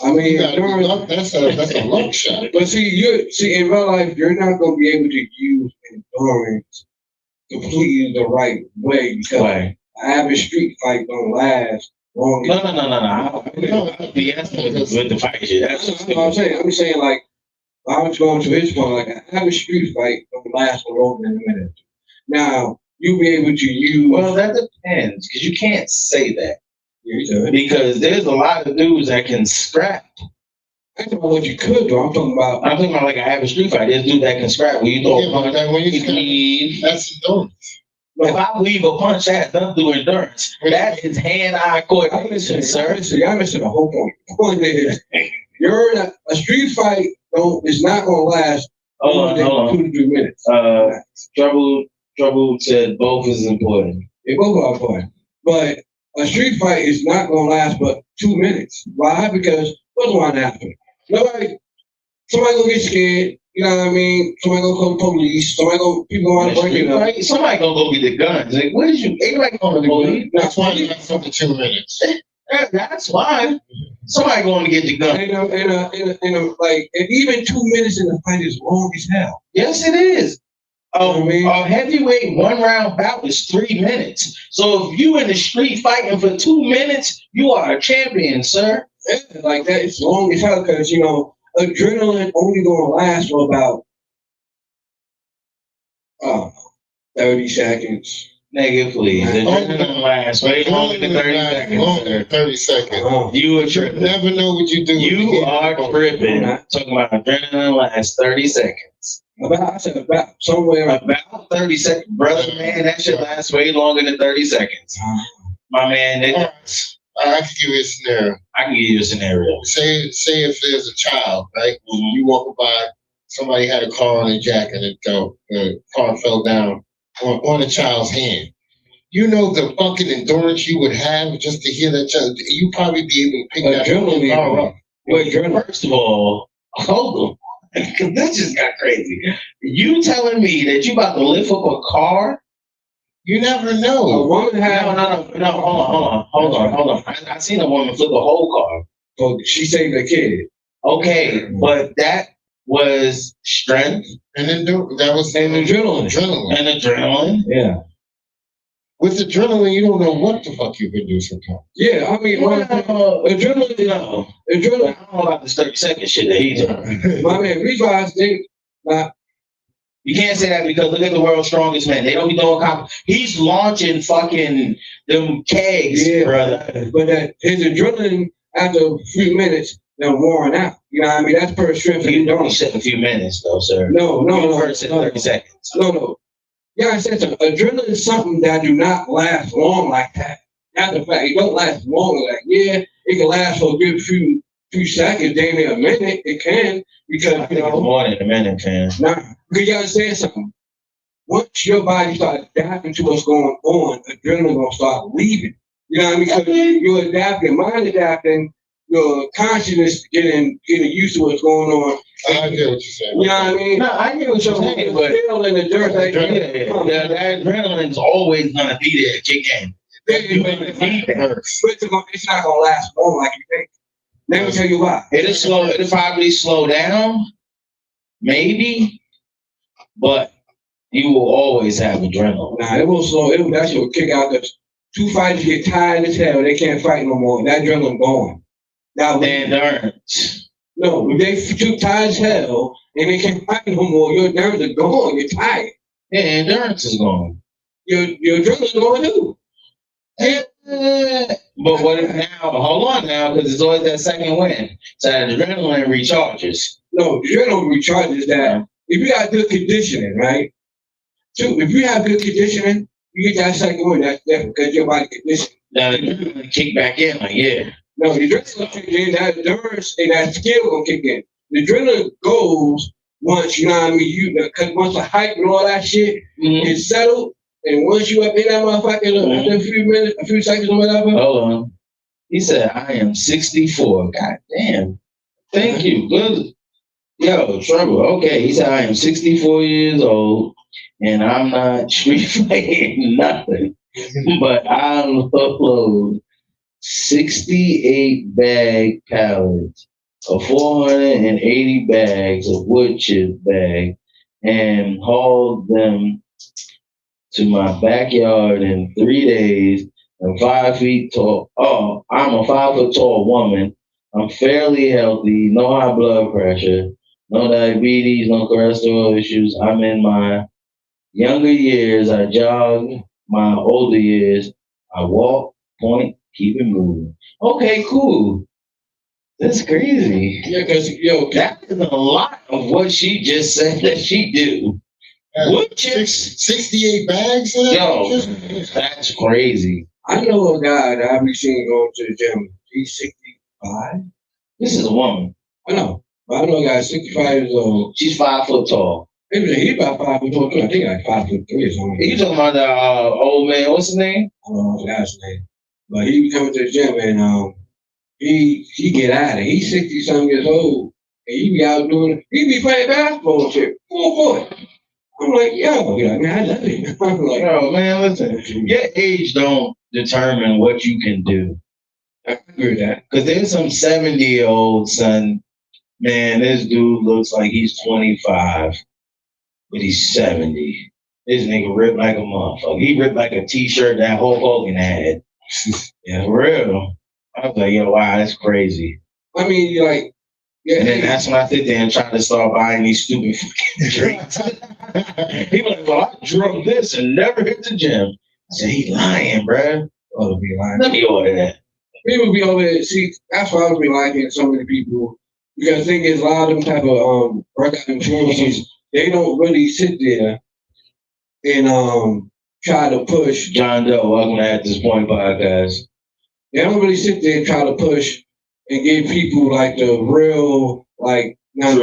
I mean, You gotta be endurance. luck, that's a luck shot. But see, in real life, you're not going to be able to use endurance completely the right way because way. an average street fight don't last long. No. I'll be asking with the fight shit. That's That's what I'm saying. I'm saying like I was going to his point, like an average street fight don't last for longer than a minute. Now you'll be able to use. well, that depends because you can't say that Yeah, because there's a lot of dudes that can scrap. I'm talking about what you could do. I'm talking about. I'm talking about like an average street fight. There's dude that can scrap. When you throw Yeah, a but punch, then when you you scrap, leave. that's endurance. If I leave a punch, that has nothing to do with endurance. That is hand-eye coordination, sir. Y'all missing the whole point. The point is, you're in a street fight. Is not going to last Hold on. 2 to 3 minutes. Trouble said both is important. They both are important. But a street fight is not going to last but 2 minutes. Why? Because what's going to happen? Somebody gonna get scared. You know what I mean? Somebody gonna call the police. People gonna break it up. Somebody gonna go get the guns. Like, what is you? Anybody going to the police? That's why you got something 2 minutes. That's why. Somebody going to get the gun. And even 2 minutes in the fight is long as hell. Yes, it is. You know what I mean? A heavyweight 1 round bout is 3 minutes. So if you in the street fighting for 2 minutes, you are a champion, sir. Yeah, like that, it's long as hell because adrenaline only gonna last for about 30 seconds. Nigga, please. Adrenaline lasts way longer than 30 seconds. Longer than 30 seconds. You are You tripping. never know what you do. You are tripping. Talking about adrenaline lasts 30 seconds. About somewhere. About 30 seconds. Brother, man, that shit lasts way longer than 30 seconds. My man, I can give you a scenario. I can give you a scenario. Say if there's a child, right? You walk by, somebody had a car on their jack and the car fell down on a child's hand. You know the fucking endurance you would have just to hear that child. You probably be able to pick that fucking car up. Wait, first of all, hold on. Because this just got crazy. You telling me that you about to lift up a car? You never A know. woman had. No, hold on. I seen a woman flip a whole car. So she saved a kid. Okay, but that was strength And then that was And adrenaline. adrenaline. and adrenaline. Yeah. With adrenaline, you don't know what the fuck you've been doing sometimes. Yeah, I mean, adrenaline, No, I adrenaline. don't know about this 30-second shit that he's doing. My man, reason why I think You can't say that because look at the world's strongest man. They don't be doing He's launching fucking them kegs, brother. but that his adrenaline after a few minutes, they're worn out. You know what I mean? That's per strength. You don't said a few minutes though, sir. No. First said 30 seconds. No. Yeah, I said so. Adrenaline is something that do not last long like that. That's a fact. It don't last long like that. Yeah, it can last for a good few seconds, damn near a minute. It can because I think it's more than a minute, man. Nah, because you understand something. Once your body starts adapting to what's going on, adrenaline gonna start leaving. You know what I mean? Because you're adapting, mind adapting, your consciousness getting used to what's going on. I get what you're saying. You know what I mean? No, I get what you're saying, but still in the dirt, that adrenaline's always gonna be there, kick in. It's not gonna last long like you think. Let me tell you why. It'll probably slow down, maybe, but you will always have adrenaline. Nah, it will slow. That shit will kick out. Because two fighters get tired as hell. They can't fight no more. That adrenaline gone. Now, The endurance. No, if they too tired as hell and they can't fight no more, your nerves are gone. You're tired. Yeah, endurance is gone. Your adrenaline's going too. But what if now? Hold on now, because it's always that second win. So that adrenaline recharges. No, the adrenaline recharges that. If you got good conditioning, right? So if you have good conditioning, you get that second win. That's different because your body conditioning. Now the adrenaline kick back in, like yeah. No, the adrenaline kick in, that endurance and that skill gonna kick in. The adrenaline goes once, you know what I mean? Because once the hype and all that shit is settled, and once you up in that motherfucker, after a few seconds or whatever. Hold on. He said, I am 64. God damn. Thank you. Good. Yo, Trouble. Okay. He said, I am 64 years old and I'm not street fighting nothing. But I unload 68 bag pallets of 480 bags of wood chip bag and hauled them to my backyard in 3 days. I'm 5 feet tall. Oh, I'm a 5 foot tall woman. I'm fairly healthy, no high blood pressure, no diabetes, no cholesterol issues. I'm in my younger years. I jog. My older years, I walk, point, keep it moving. Okay, cool. That's crazy. Yeah, because, that is a lot of what she just said that she do. Wood chips? 68 bags of that? Yo, that's crazy. I know a guy that I've been seeing going to the gym. He's 65. This is a woman. I know. But I know a guy 65 years old. She's 5 foot tall. He's about 5 foot tall. I think like 5'3" or something. You talking about the old man? What's his name? I don't know his name. But he be coming to the gym and he get at it. He's 60 something years old. And he be out doing he be playing basketball and shit. Full court. I'm like, yo, man, I love it. I'm like, yo, man, listen, your age don't determine what you can do. I agree with that. Because there's some 70-year-old son, man, this dude looks like he's 25, but he's 70. This nigga ripped like a motherfucker. He ripped like a t-shirt that Hulk Hogan had. Yeah, for real. I was like, yo, wow, that's crazy. I mean, like, yeah, and then that's when I sit there and try to start buying these stupid fucking drinks. People like, well, I drunk this and never hit the gym. I said, he lying, bruh. Oh, be lying. Let me order that. People be over there. See, that's why I was be liking so many people. Because I think there's a lot of them type of workout influencers. They don't really sit there and try to push. John Doe, welcome to At This Point podcast. They don't really sit there and try to push and give people like the real, like,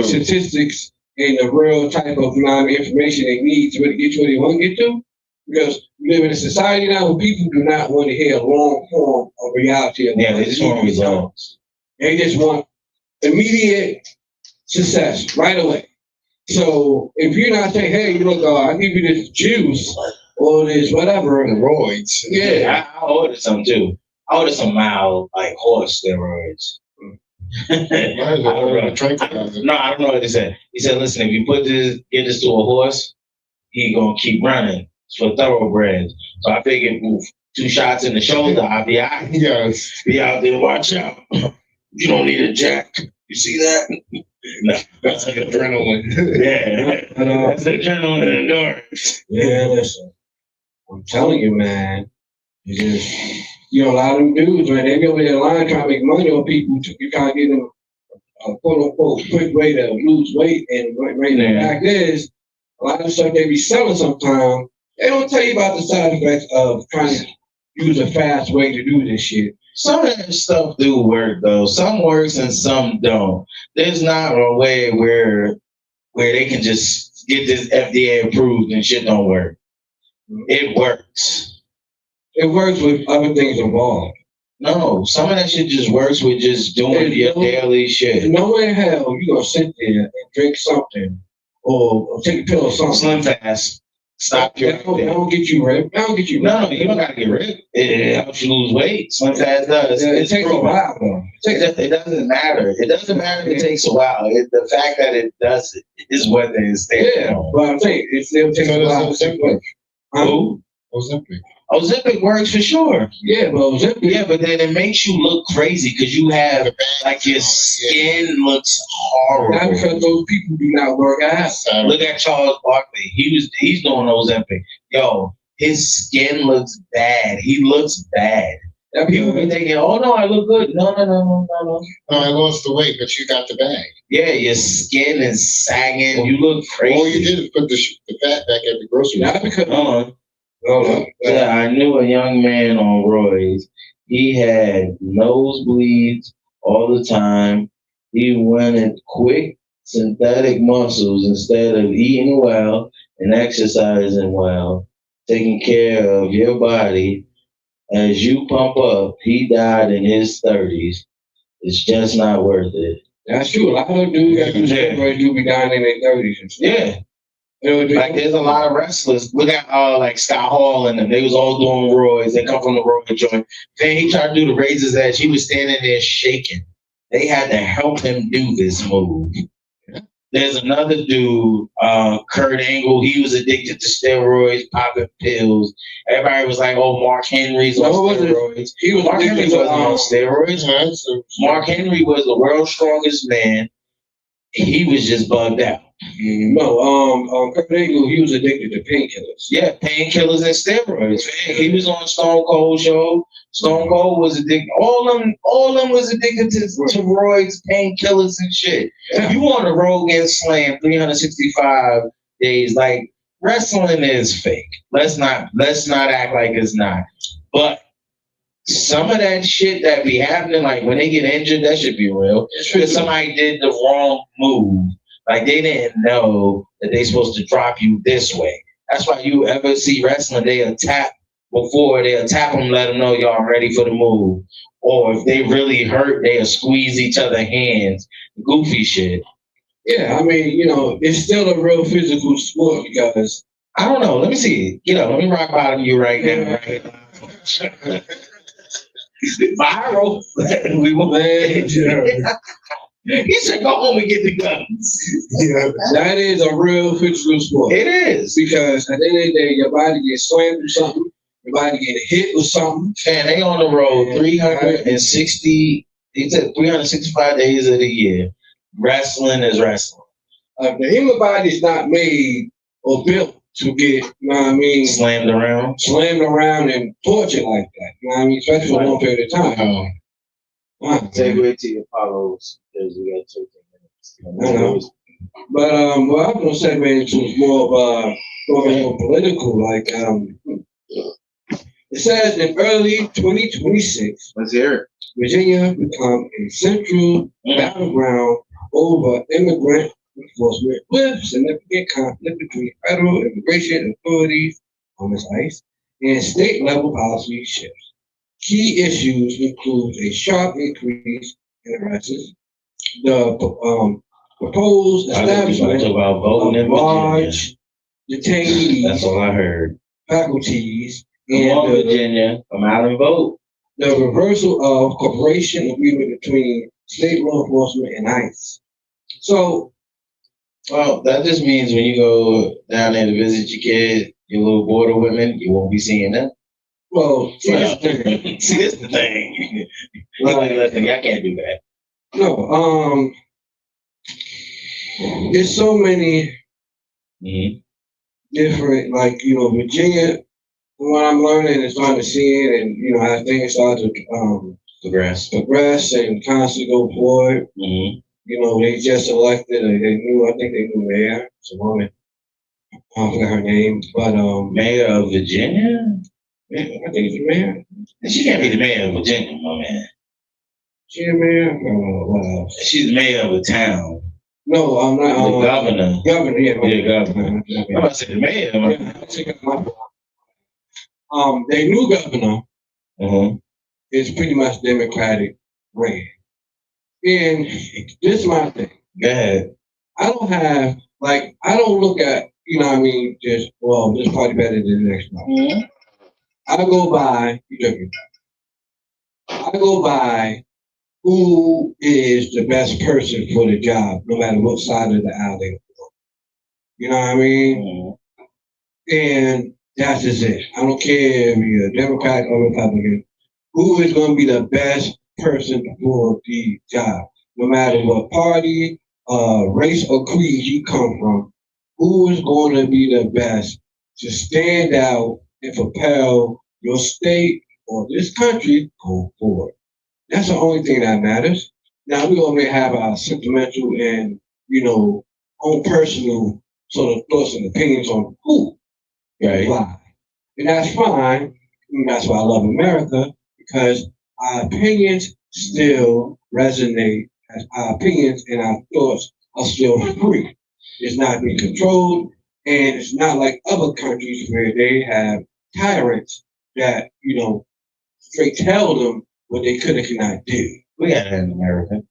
statistics and the real type of information they need to really get to where they want to get to. Because we live in a society now where people do not want to hear a long form of reality. Yeah, they just want results. They just want immediate success right away. So if you're not saying, hey, look, I give you this juice or this whatever. Roids. Yeah, I ordered some too. I ordered some mild, like, horse steroids. No, I don't know what he said. He said, listen, if you get this to a horse, he gonna keep running. It's for thoroughbreds. So I figured, oof, 2 shots in the shoulder, I'll be out. Yes. Be out there, watch out. You don't need a jack. You see that? No, That's like adrenaline. yeah, that's adrenaline endurance. Yeah, listen. I'm telling you, man. You just, a lot of them dudes, man, they be over there line trying to make money on people. You can't get them a quote unquote quick way to lose weight. And the fact is, a lot of stuff they be selling sometimes, they don't tell you about the side effects of trying to use a fast way to do this shit. Some of that stuff do work though. Some works and some don't. There's not a way where they can just get this FDA approved and shit don't work. It works. It works with other things involved. No, some of that shit just works with just doing your daily shit. No way in hell you gonna sit there and drink something or take a pill or something. Slim fast. Stop your. That don't get you ripped. That don't get you ripped. No, you don't gotta get ripped. It helps you lose weight. Slim fast does. It takes a while though. It doesn't matter. It doesn't matter if it takes a while. The fact that it does it is what it is. Yeah, but I'm saying it still takes a while. Who? Ozempic. Ozempic works for sure. Yeah, but Ozempic. Yeah, but then it makes you look crazy because you have like your skin looks horrible. Not because those people do not work out. Look at Charles Barkley. He's doing Ozempic. Yo, his skin looks bad. He looks bad. People be thinking, oh no, I look good. No. No, I lost the weight, but you got the bag. Yeah, your skin is sagging. You look crazy. All you did is put the fat back at the grocery store. Not because. Yeah, I knew a young man on roids. He had nosebleeds all the time. He wanted quick synthetic muscles instead of eating well and exercising well, taking care of your body. As you pump up, he died in his 30s. It's just not worth it. That's true. A lot of dudes that do steroids do be dying in their 30s. Yeah. Like there's a lot of wrestlers. Look at like Scott Hall and them. They was all doing roids. They come from the roid joint. Then he tried to do the raises edge. He was standing there shaking. They had to help him do this move. There's another dude, Kurt Angle. He was addicted to steroids, popping pills. Everybody was like, "Oh, Mark Henry's on steroids." Mark Henry wasn't on steroids. Mark Henry was the world's strongest man. He was just bugged out. No, Kurt Angle, he was addicted to painkillers. Yeah, painkillers and steroids. He was on Stone Cold show. Stone Cold was addicted. All them was addicted to steroids, painkillers, and shit. Yeah. You on the road getting slammed 365 days. Like wrestling is fake. Let's not act like it's not. But some of that shit that be happening, like when they get injured, that should be real. Because somebody did the wrong move. Like they didn't know that they supposed to drop you this way. That's why you ever see wrestling, they'll tap before, they'll tap them, let them know y'all ready for the move. Or if they really hurt, they'll squeeze each other's hands. Goofy shit. Yeah, I mean, it's still a real physical sport because I don't know. Let me see. Let me rock bottom you right now. Right? Viral. We will. He said, "Go home and get the guns." Yeah, that is a real physical sport. It is because at the end of the day, your body gets slammed with something, your body get hit with something, and they on the road 360. He said 365 days of the year. Wrestling is wrestling. The human body is not made or built to get, slammed around and tortured like that. Especially for a long period of time. Segue to your Apollos because we got 13 minutes. But what I'm gonna segue into more of more political. Like it says in early 2026, let's hear it. Virginia become a central battleground over immigrant enforcement with significant conflict between federal immigration authorities on this ICE and state level policy shifts. Key issues include a sharp increase in arrests, the proposed establishment of large detainees. That's all I heard. Faculties and Virginia, come out and vote. The reversal of cooperation agreement between state law enforcement and ICE. So, well, that just means when you go down there to visit your kid, Your little border women, you won't be seeing them. Well, See, this the thing. Like, listen, y'all can't do that. no, there's so many different, like, Virginia, from what I'm learning and starting to see it, and, as things start to progress and constantly go forward. They just elected I think they knew mayor. It's a woman. I forgot her name, but mayor of Virginia? I think it's the mayor. She can't be the mayor of Virginia, my man. She the mayor? What else? She's the mayor of a town. No, I'm not. The governor. Governor, yeah. Governor. I'm about to say the mayor. Their new governor is pretty much Democratic ran. And this is my thing. Go ahead. I don't look at, just, well, this party better than the next one. I go by who is the best person for the job, no matter what side of the aisle they go. You know what I mean? And that's just it. I don't care if you're a Democrat or Republican. Who is going to be the best person for the job? No matter what party, race, or creed you come from, who is going to be the best to stand out and propel your state or this country go forward? That's the only thing that matters. Now, we all may have our sentimental and, own personal sort of thoughts and opinions on who why. And that's fine. And that's why I love America, because our opinions still resonate. Our opinions and our thoughts are still free. It's not being controlled, and it's not like other countries where they have tyrants that, straight tell them what they could and cannot do. We got that in America.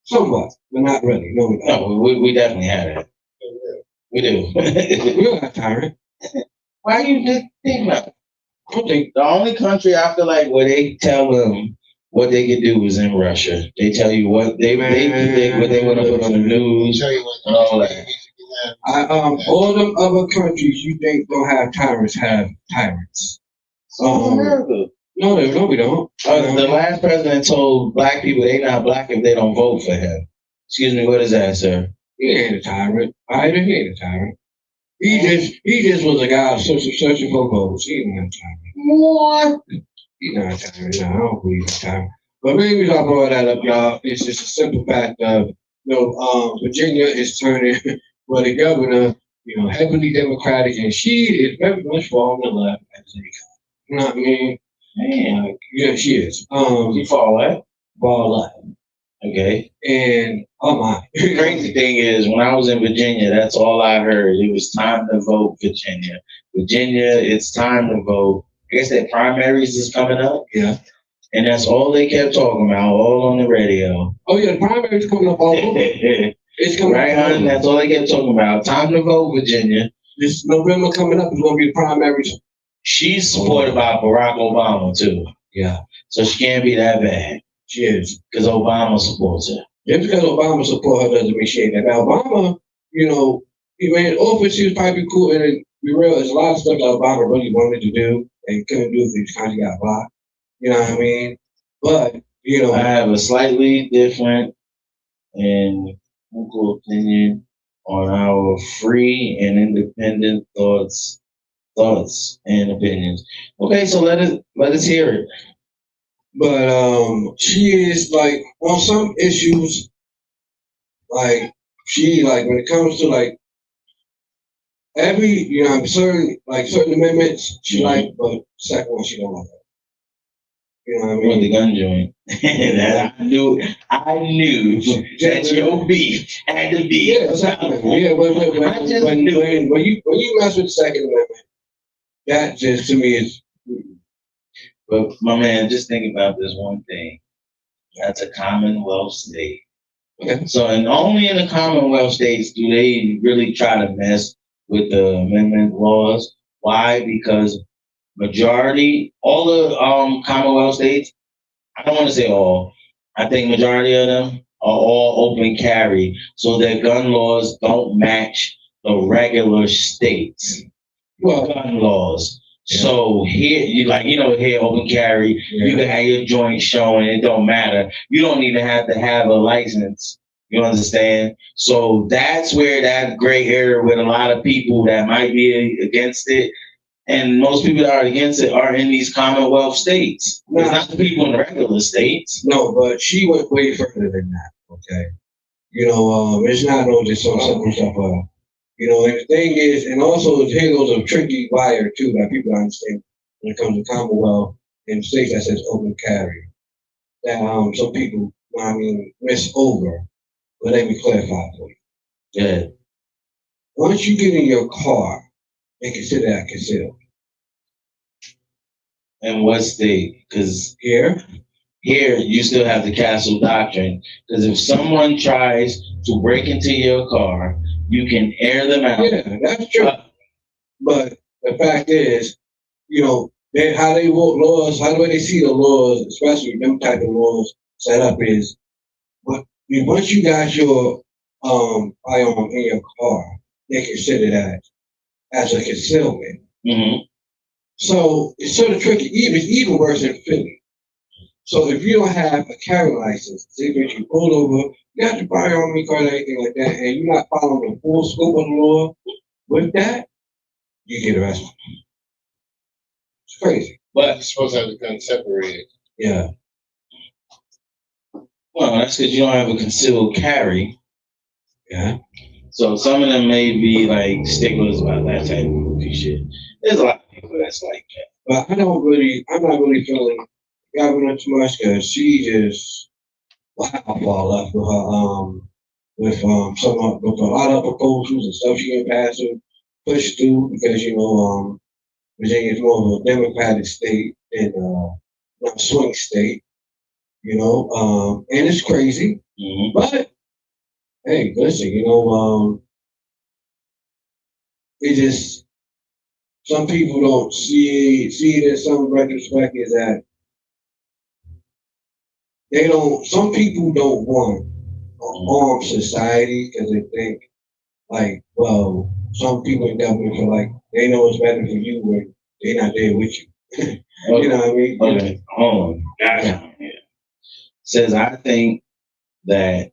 Somewhat, but not really. No, we don't. No, we definitely have it. We do. We don't have tyrant. Why you just think about it? I don't think the only country I feel like where they tell them what they can do is in Russia. They tell you what they what they want to put on the news and all that. All them other countries you think don't have tyrants have tyrants. America. No, we don't. The last president told black people they not black if they don't vote for him. Excuse me, what is that, sir? He ain't a tyrant. Biden, he ain't a tyrant. He just was a guy searching for votes. He ain't a tyrant. What? He's not a tyrant. No, I don't believe he's a tyrant. But maybe I brought that up, y'all. It's just a simple fact of, Virginia is turning for the governor, heavily Democratic, and she is very much far on the left as they come. You know what I mean? Man, yeah, she is. She far left? Far left. Okay. And oh my. The crazy thing is, when I was in Virginia, that's all I heard. It was time to vote, Virginia. Virginia, it's time to vote. I guess that primaries is coming up. Yeah. And that's all they kept talking about, all on the radio. Oh yeah, the primaries coming up all over. It's coming right, up. Honey, that's all they kept talking about. Time to vote, Virginia. This November coming up is going to be the primaries. She's supported by Barack Obama too. Yeah. So she can't be that bad. She is. Because Obama supports her. Just because Obama supports her doesn't mean she ain't that. Now, Obama, he ran office, he was probably cool, and we realized a lot of stuff that Obama really wanted to do and couldn't do if he kind of got blocked. You know what I mean? But, I have a slightly different and equal opinion on our free and independent thoughts and opinions. Okay, so let us hear it. But she is like on some issues, like she when it comes to every certain amendments she but second one she don't like. You know what I mean? With the gun joint. I knew that your beef had to be. Yeah, when you mess with the Second Amendment, that just to me is. But my man, just think about this one thing. That's a Commonwealth state. Okay. So, and only in the Commonwealth states do they really try to mess with the amendment laws. Why? Because majority, all the Commonwealth states, I don't want to say all, I think majority of them are all open carry. So their gun laws don't match the regular states. Well, gun laws. Yeah. So here, here open carry, you can have your joint showing. It don't matter. You don't even have to have a license. You understand? So that's where that gray area with a lot of people that might be against it, and most people that are against it are in these Commonwealth states. It's not the people in the regular states. No, but she went way further than that. Okay, it's not no just so simple stuff. And the thing is, and also here goes a tricky wire too that people don't understand when it comes to Commonwealth and states that says open carry. That some people, miss over. But let me clarify for you. Yeah. Once you get in your car and consider that concealed. And what state? Because Here, you still have the castle doctrine. Because if someone tries to break into your car, you can air them out. yeah, that's true. But the fact is, how they vote laws, how do they see the laws, especially them type of laws set up is, once you got your firearm in your car, they consider that as a concealment. Mm-hmm. So it's sort of tricky. It's even worse in Philly. So if you don't have a carry license, say that you pulled over, you got your firearm in your car, anything like that, and you're not following the full scope of the law with that, you get arrested. It's crazy. But you're supposed to have the gun separated. Yeah. Well, that's because you don't have a concealed carry. Yeah. So some of them may be like sticklers about that type of goofy shit. There's a lot of people that's like that. But I'm not really feeling government too much because she just fall left with with a lot of proposals and stuff she can pass or push through because Virginia is more of a Democratic state than not a swing state, and it's crazy. Mm-hmm. But hey, listen, it just some people don't see it in some retrospect is that some people don't want an armed society because they think some people in government feel like they know it's better for you when they're not there with you. You know what I mean? Okay, hold on. Gotcha. Yeah. Says I think that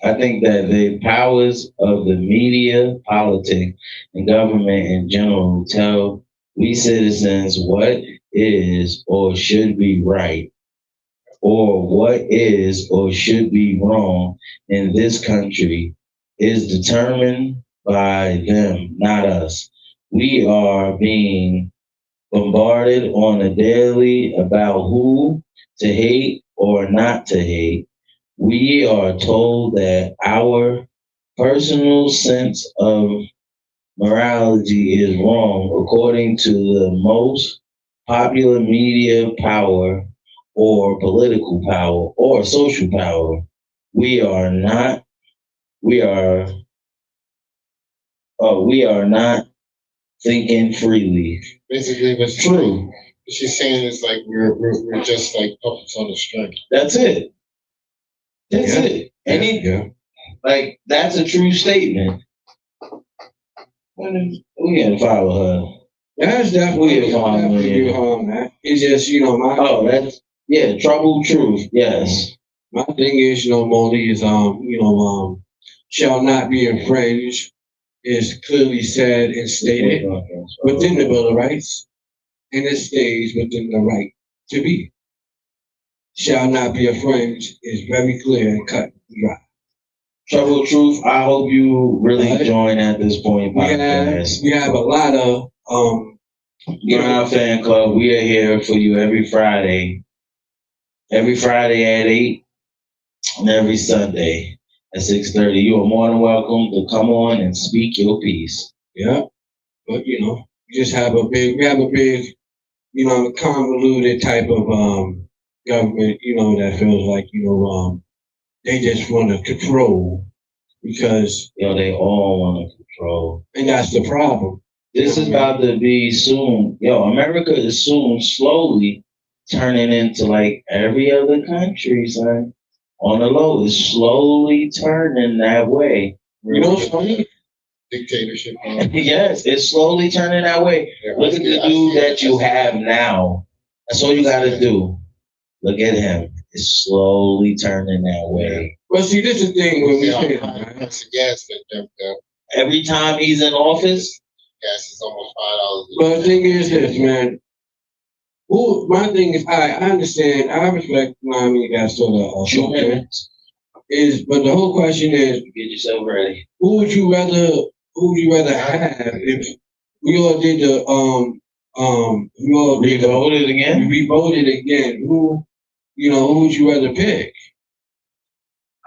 the powers of the media, politics, and government in general tell we citizens what is or should be right, or what is or should be wrong in this country is determined by them, not us. We are being bombarded on a daily about who to hate or not to hate. We are told that our personal sense of morality is wrong according to the most popular media power or political power or social power. We are not we are not thinking freely. Basically, what's True. she's saying is like we're just like puppets on a string. That's it. That's it. Like that's a true statement. We gotta follow her. That's definitely that. It's just that's trouble truth. Yes. My thing is, Molly is shall not be infringed is clearly said and stated within the Bill of Rights, and it stays within the right to be. Shall not be infringed is very clear and cut and dry. Trouble Truth, I hope you really join at this point. We have a lot of our fan club. We are here for you every Friday. Every Friday at 8 and every Sunday at 6:30. You are more than welcome to come on and speak your piece. Yeah. But we just have a big convoluted type of government, that feels like, they just want to control because they all want to control. And that's the problem. This is about to be soon. America is soon slowly turning into like every other country, son. On the low, it's slowly turning that way. Funny? dictatorship. Yes, it's slowly turning that way. Look at the dude that you have now. That's all you gotta do. Look at him. It's slowly turning that way. Well, see, this is the thing when we say that, right? That's the gas that jumped up. Every time he's in office, Gas is almost $5. But the thing is this, man. My thing is, I understand, I respect, I mean, that sort of 2 minutes. but the whole question is, Get yourself ready. who would you rather have if we all did the we all did the Revoted again? we voted again? Who would you rather pick?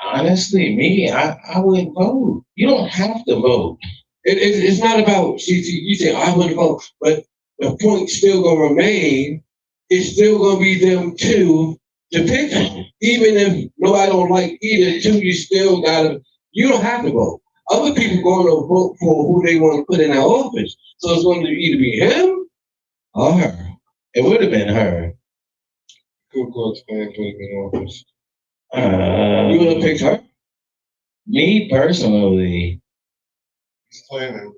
Honestly, me, I wouldn't vote. You don't have to vote. It's not about you say I would vote, but the point still gonna remain. It's still gonna be them two to pick from. Even if nobody don't like either two, you don't have to vote. Other people going to vote for who they want to put in that office. So it's going to either be him or her. It would have been her. Ku Klux Klan put him in office. You would have picked her? Me personally, He's planning.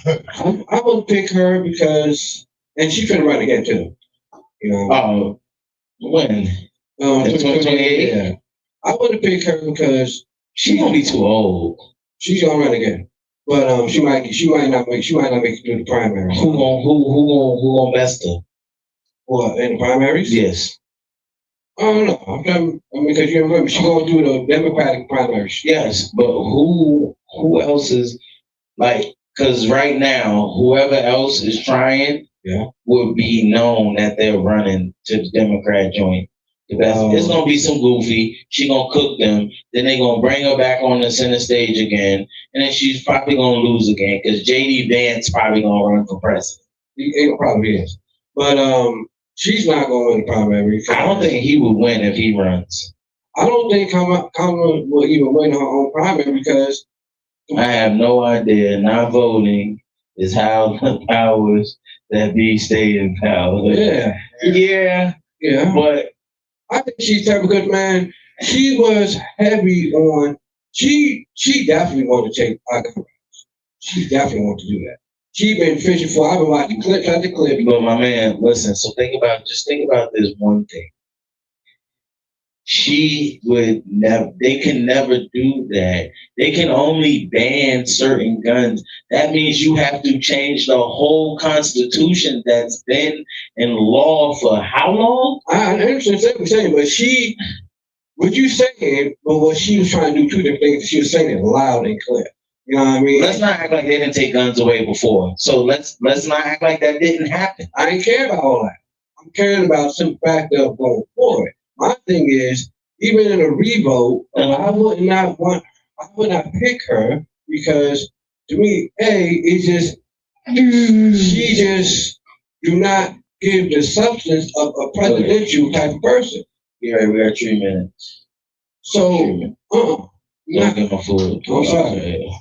I would pick her because, and she's finna run again too. When? 2028. Yeah. I would have picked her because She gonna be too old. she's gonna run again, but she might not make it through the primary. Who gonna best her? What, in the primaries? Yes. I don't know. Because you remember she's going through the Democratic primaries. Yes, but who else is like? Because right now, whoever else is trying, would be known that they're running to the Democrat joint. The best. It's gonna be some goofy. She gonna cook them. Then they gonna bring her back on the center stage again, and then she's probably gonna lose again because JD Vance probably gonna run for president. It probably is, but she's not going to win the primary. I don't think he would win if he runs. I don't think Kamala will even win her own primary because I have no idea. Not voting is how the powers that be stay in power. Yeah. But I think she's tough because, man, she was heavy on. She definitely wanted to take alcohol. She definitely wanted to do that. She been fishing for. I've been watching clips after clips. But my man, listen. So think about this one thing. She would never. They can never do that. They can only ban certain guns. That means you have to change the whole constitution that's been in law for how long? I understand what you're saying, but what you saying, but what she was trying to do two different things. She was saying it loud and clear. You know what I mean? Let's not act like they didn't take guns away before. So let's not act like that didn't happen. I ain't care about all that. I'm caring about some fact of going forward. My thing is, even in a revote, I would not pick her because to me, she just do not give the substance of a presidential type of person. Yeah, we got 3 minutes. So, Don't get my food. I'm sorry.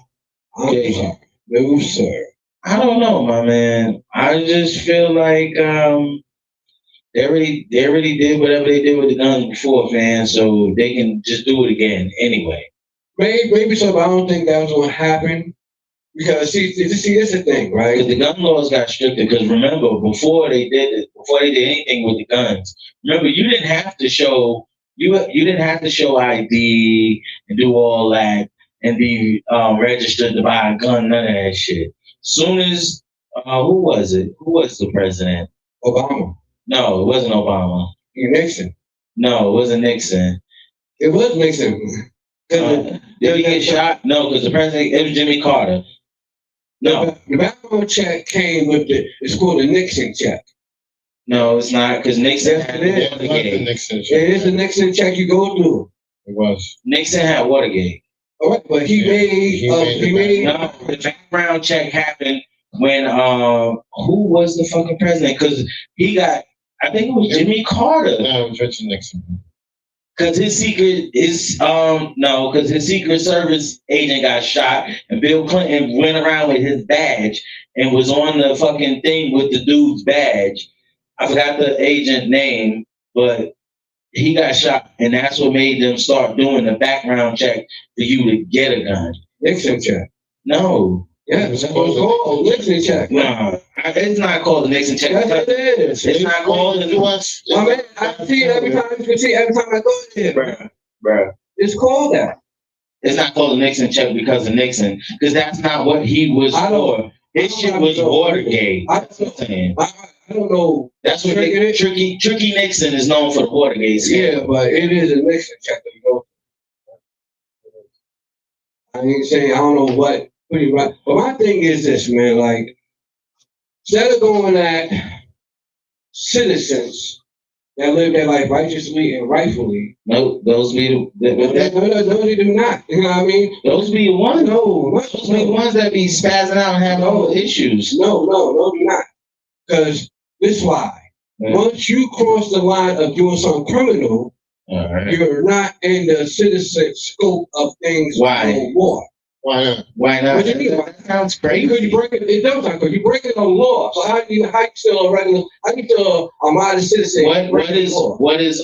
No, sir. I don't know, my man. I just feel like they already did whatever they did with the guns before, man. So they can just do it again anyway. Maybe so, but I don't think that was going to happen because see, this is the thing, right? Because the gun laws got stricter. Because remember, before they did anything with the guns, remember you didn't have to show you didn't have to show ID and do all that and be registered to buy a gun. None of that shit. Soon as who was it? Who was the president? Obama. No, it wasn't Obama. Nixon. No, it wasn't Nixon. It was Nixon. Did he get shot? No, because the president, it was Jimmy Carter. No. The background check came with it's called the Nixon check. No, it's not, because Nixon had Watergate. Nixon check. It is the Nixon check you go through. It was. Nixon had Watergate. All right, but he made No, the background check happened when who was the fucking president? Because he got, I think it was Jimmy Carter. No, it was Richard Nixon. Because his Secret Service agent got shot, and Bill Clinton went around with his badge and was on the fucking thing with the dude's badge. I forgot the agent name, but he got shot, and that's what made them start doing the background check for you to get a gun. Nixon check. No, Yeah, that's what it's called. Nixon check. No, it's not called the Nixon check. Yes, it is. It's not called the U.S. My man, I see it every time. You can see it every time I go there. Bruh. It's called that. It's not called the Nixon check because of Nixon, because that's not what he was for. His shit was Watergate. That's what I'm saying. I don't know. That's what Tricky Nixon is known for, the Watergate scandal. Yeah, but it is a Nixon check that you go. I ain't saying I don't know what pretty right. But my thing is this, man, like instead of going at citizens that live their life righteously and rightfully. No, those be no, they do not. You know what I mean? Those be the ones. No, those be the ones that be spazzing out and having all issues. No, do not. Because this is why. Once you cross the line of doing something criminal, you're not in the citizen scope of things. Why? No more. Why not? Why not? What do you mean? That sounds crazy. Because you break it does not. Because you're breaking the law. So how you still a regular? How you still a modern citizen? What is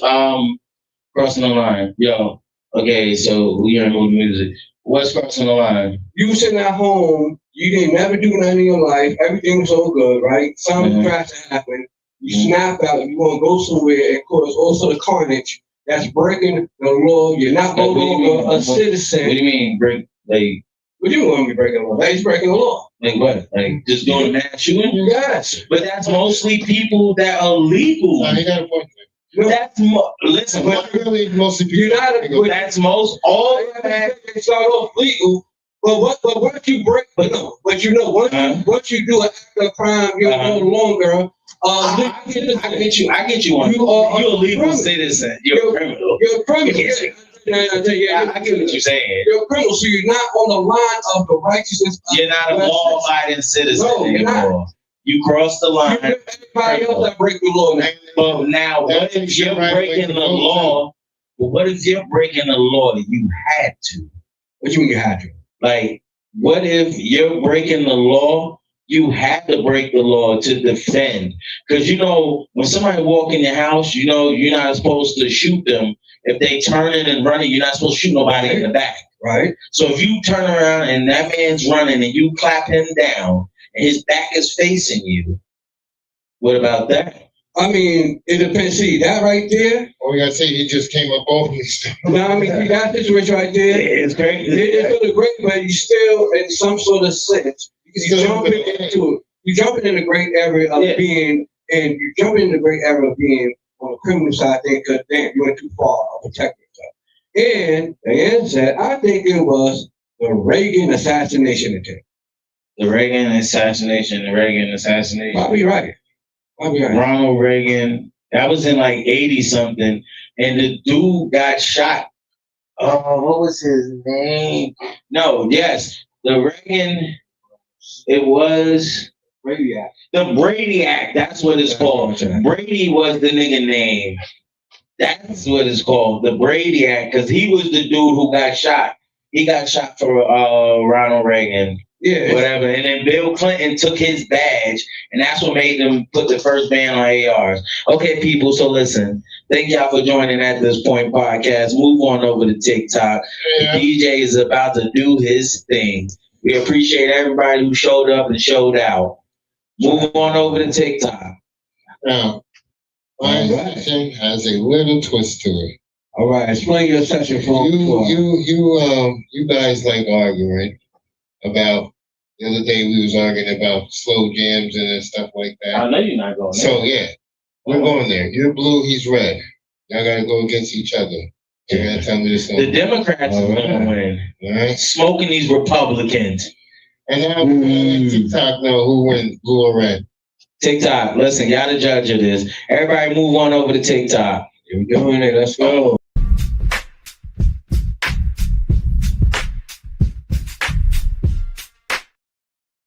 crossing the line? Yo, okay, so we hearing old music. What's crossing the line? You sitting at home, you didn't never do nothing in your life, everything was so good, right? Something trash happened, you snap out, you want to go somewhere and cause all sort of carnage. That's breaking the law. You're not no longer a citizen. What do you mean break? Like, what do you want to be breaking the law? He's breaking the law. Like what? Like just doing a mass shooting? Yes. But that's mostly people that are legal. No, he got a point. No. That's listen. But really, mostly people. You're not. That's most all that start off legal. But once you break, once you do an act of crime, you're no longer. I get you on. You're a legal citizen. You're a criminal. You're a criminal. I get what you're saying. You're a criminal, so you're not on the line of the righteousness. You're not a law-abiding citizen anymore. Not. You cross the line. Everybody else that break the law. But now, what if you're breaking the law? Well, what if you're breaking the law? You had to. What you mean you had to? Like, what if you're breaking the law? You have to break the law to defend. Because, when somebody walk in your house, you're not supposed to shoot them. If they turn in and running, you're not supposed to shoot nobody in the back. Right. So if you turn around and that man's running and you clap him down and his back is facing you, what about that? I mean, it depends. See, that right there. Oh, we gotta say he just came up over this. No, I mean, see, that situation right there. It's great. It's really great, but you still, in some sort of sense, because you're jumping in the great area of being, and you're jumping in the great area of being on the criminal side. Because damn, you went too far to protect yourself. And Diane said, I think it was the Reagan assassination attempt. The Reagan assassination. Probably right. Ronald Reagan. That was in like 80 something, and the dude got shot. Oh, what was his name? No, yes, the Reagan. It was Brady Act. The Brady Act. That's what it's called. Brady was the nigga name. That's what it's called. The Brady Act, because he was the dude who got shot. He got shot for Ronald Reagan. Yeah. Whatever. And then Bill Clinton took his badge, and that's what made them put the first ban on ARs. Okay, people, so listen. Thank y'all for joining At This Point podcast. Move on over to TikTok. Yeah. The DJ is about to do his thing. We appreciate everybody who showed up and showed out. Move on over to TikTok. Now, my section has a little twist to it. All right, explain your section for you guys like arguing about. The other day we was arguing about slow jams and stuff like that. I know you're not going there. So yeah, we're going there. You're blue, he's red. Y'all gotta go against each other. You're gonna tell me this. The Democrats are gonna win. All right. Smoking these Republicans. And now TikTok know who wins, blue or red. TikTok, listen, y'all the judge of this. Everybody move on over to TikTok. We're doing it. Let's go.